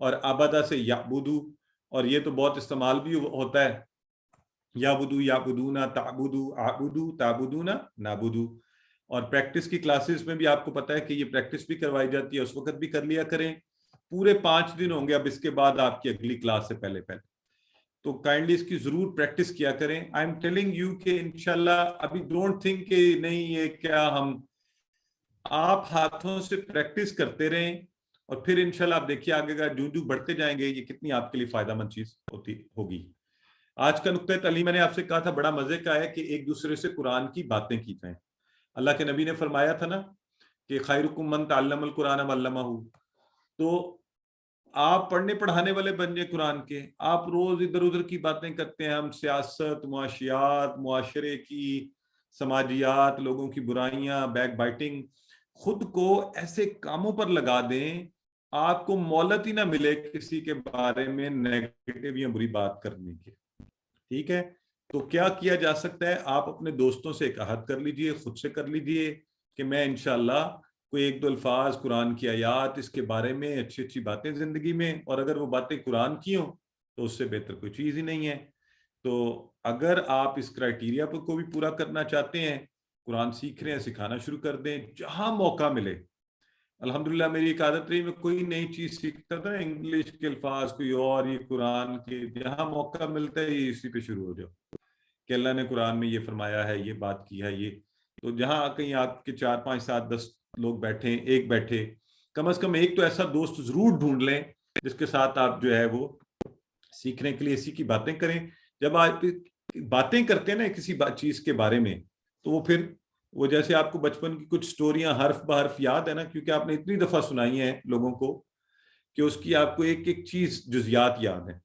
اور عبدہ سے یعبدو، اور یہ تو بہت استعمال بھی ہوتا ہے، یعبدو یعبدونا تعبدو اعبدو تعبدونا نعبدو. اور پریکٹس کی کلاسز میں بھی آپ کو پتا ہے کہ یہ پریکٹس بھی کروائی جاتی ہے، اس وقت بھی کر لیا کریں. پورے 5 دن ہوں گے اب اس کے بعد آپ کی اگلی کلاس سے پہلے، تو کائنڈلی اس کی ضرور پریکٹس کیا کریں. آئی ایم ٹیلنگ یو کہ انشاءاللہ ابھی ڈونٹ تھنک کہ نہیں یہ کیا، ہم آپ ہاتھوں سے پریکٹس کرتے رہیں اور پھر انشاءاللہ آپ دیکھیے آگے کا جو بڑھتے جائیں گے یہ کتنی آپ کے لیے فائدہ مند چیز ہوگی. آج کا نقطہ تعلیم میں نے آپ سے کہا تھا بڑا مزے کا ہے کہ ایک دوسرے سے قرآن کی باتیں کی جائیں. اللہ کے نبی نے فرمایا تھا نا کہ خیرکم من تعلم القرآن وعلمہ. تو آپ پڑھنے پڑھانے والے بن جائیں قرآن کے. آپ روز ادھر ادھر کی باتیں کرتے ہیں، ہم سیاست، معاشیات، معاشرے کی سماجیات، لوگوں کی برائیاں، بیک بائٹنگ. خود کو ایسے کاموں پر لگا دیں آپ کو مولت ہی نہ ملے کسی کے بارے میں نیگیٹو یا بری بات کرنے کی. ٹھیک ہے، تو کیا کیا جا سکتا ہے؟ آپ اپنے دوستوں سے ایک عہد کر لیجئے، خود سے کر لیجئے کہ میں انشاءاللہ کوئی 1-2 الفاظ قرآن کی آیات اس کے بارے میں اچھی اچھی باتیں زندگی میں، اور اگر وہ باتیں قرآن کی ہوں تو اس سے بہتر کوئی چیز ہی نہیں ہے. تو اگر آپ اس کرائیٹیریا کو بھی پورا کرنا چاہتے ہیں، قرآن سیکھ رہے ہیں، سکھانا شروع کر دیں جہاں موقع ملے. الحمدللہ میری ایک عادت رہی، میں کوئی نئی چیز سیکھتا تھا، انگلش کے الفاظ کوئی اور، یہ قرآن کے جہاں موقع ملتا ہے یہ اسی پہ شروع ہو جاؤ کہ اللہ نے قرآن میں یہ فرمایا ہے، یہ بات کی ہے. یہ تو جہاں کہیں آپ کے 4 5 7 10 لوگ بیٹھے، ایک بیٹھے، کم از کم ایک تو ایسا دوست ضرور ڈھونڈ لیں جس کے ساتھ آپ جو ہے وہ سیکھنے کے لیے اسی کی باتیں کریں. جب آپ باتیں کرتے ہیں نا کسی چیز کے بارے میں تو وہ پھر وہ جیسے آپ کو بچپن کی کچھ سٹوریاں حرف بحرف یاد ہے نا، کیونکہ آپ نے اتنی دفعہ سنائی ہیں لوگوں کو کہ اس کی آپ کو ایک ایک چیز جزیات یاد ہیں.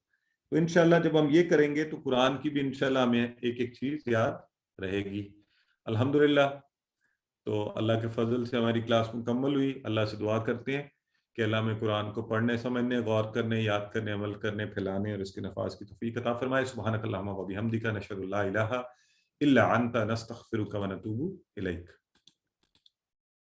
تو انشاءاللہ جب ہم یہ کریں گے تو قرآن کی بھی انشاءاللہ ہمیں ایک ایک چیز یاد رہے گی. الحمدللہ. تو اللہ کے فضل سے ہماری کلاس مکمل ہوئی. اللہ سے دعا کرتے ہیں کہ اللہ میں قرآن کو پڑھنے، سمجھنے، غور کرنے، یاد کرنے، عمل کرنے، پھیلانے اور اس کے نفاذ کی توفیق عطا فرمائے. سبحانک اللہم و بحمدک، نشہد ان لا الہ الا انت، نستغفرک و نتوب الیک.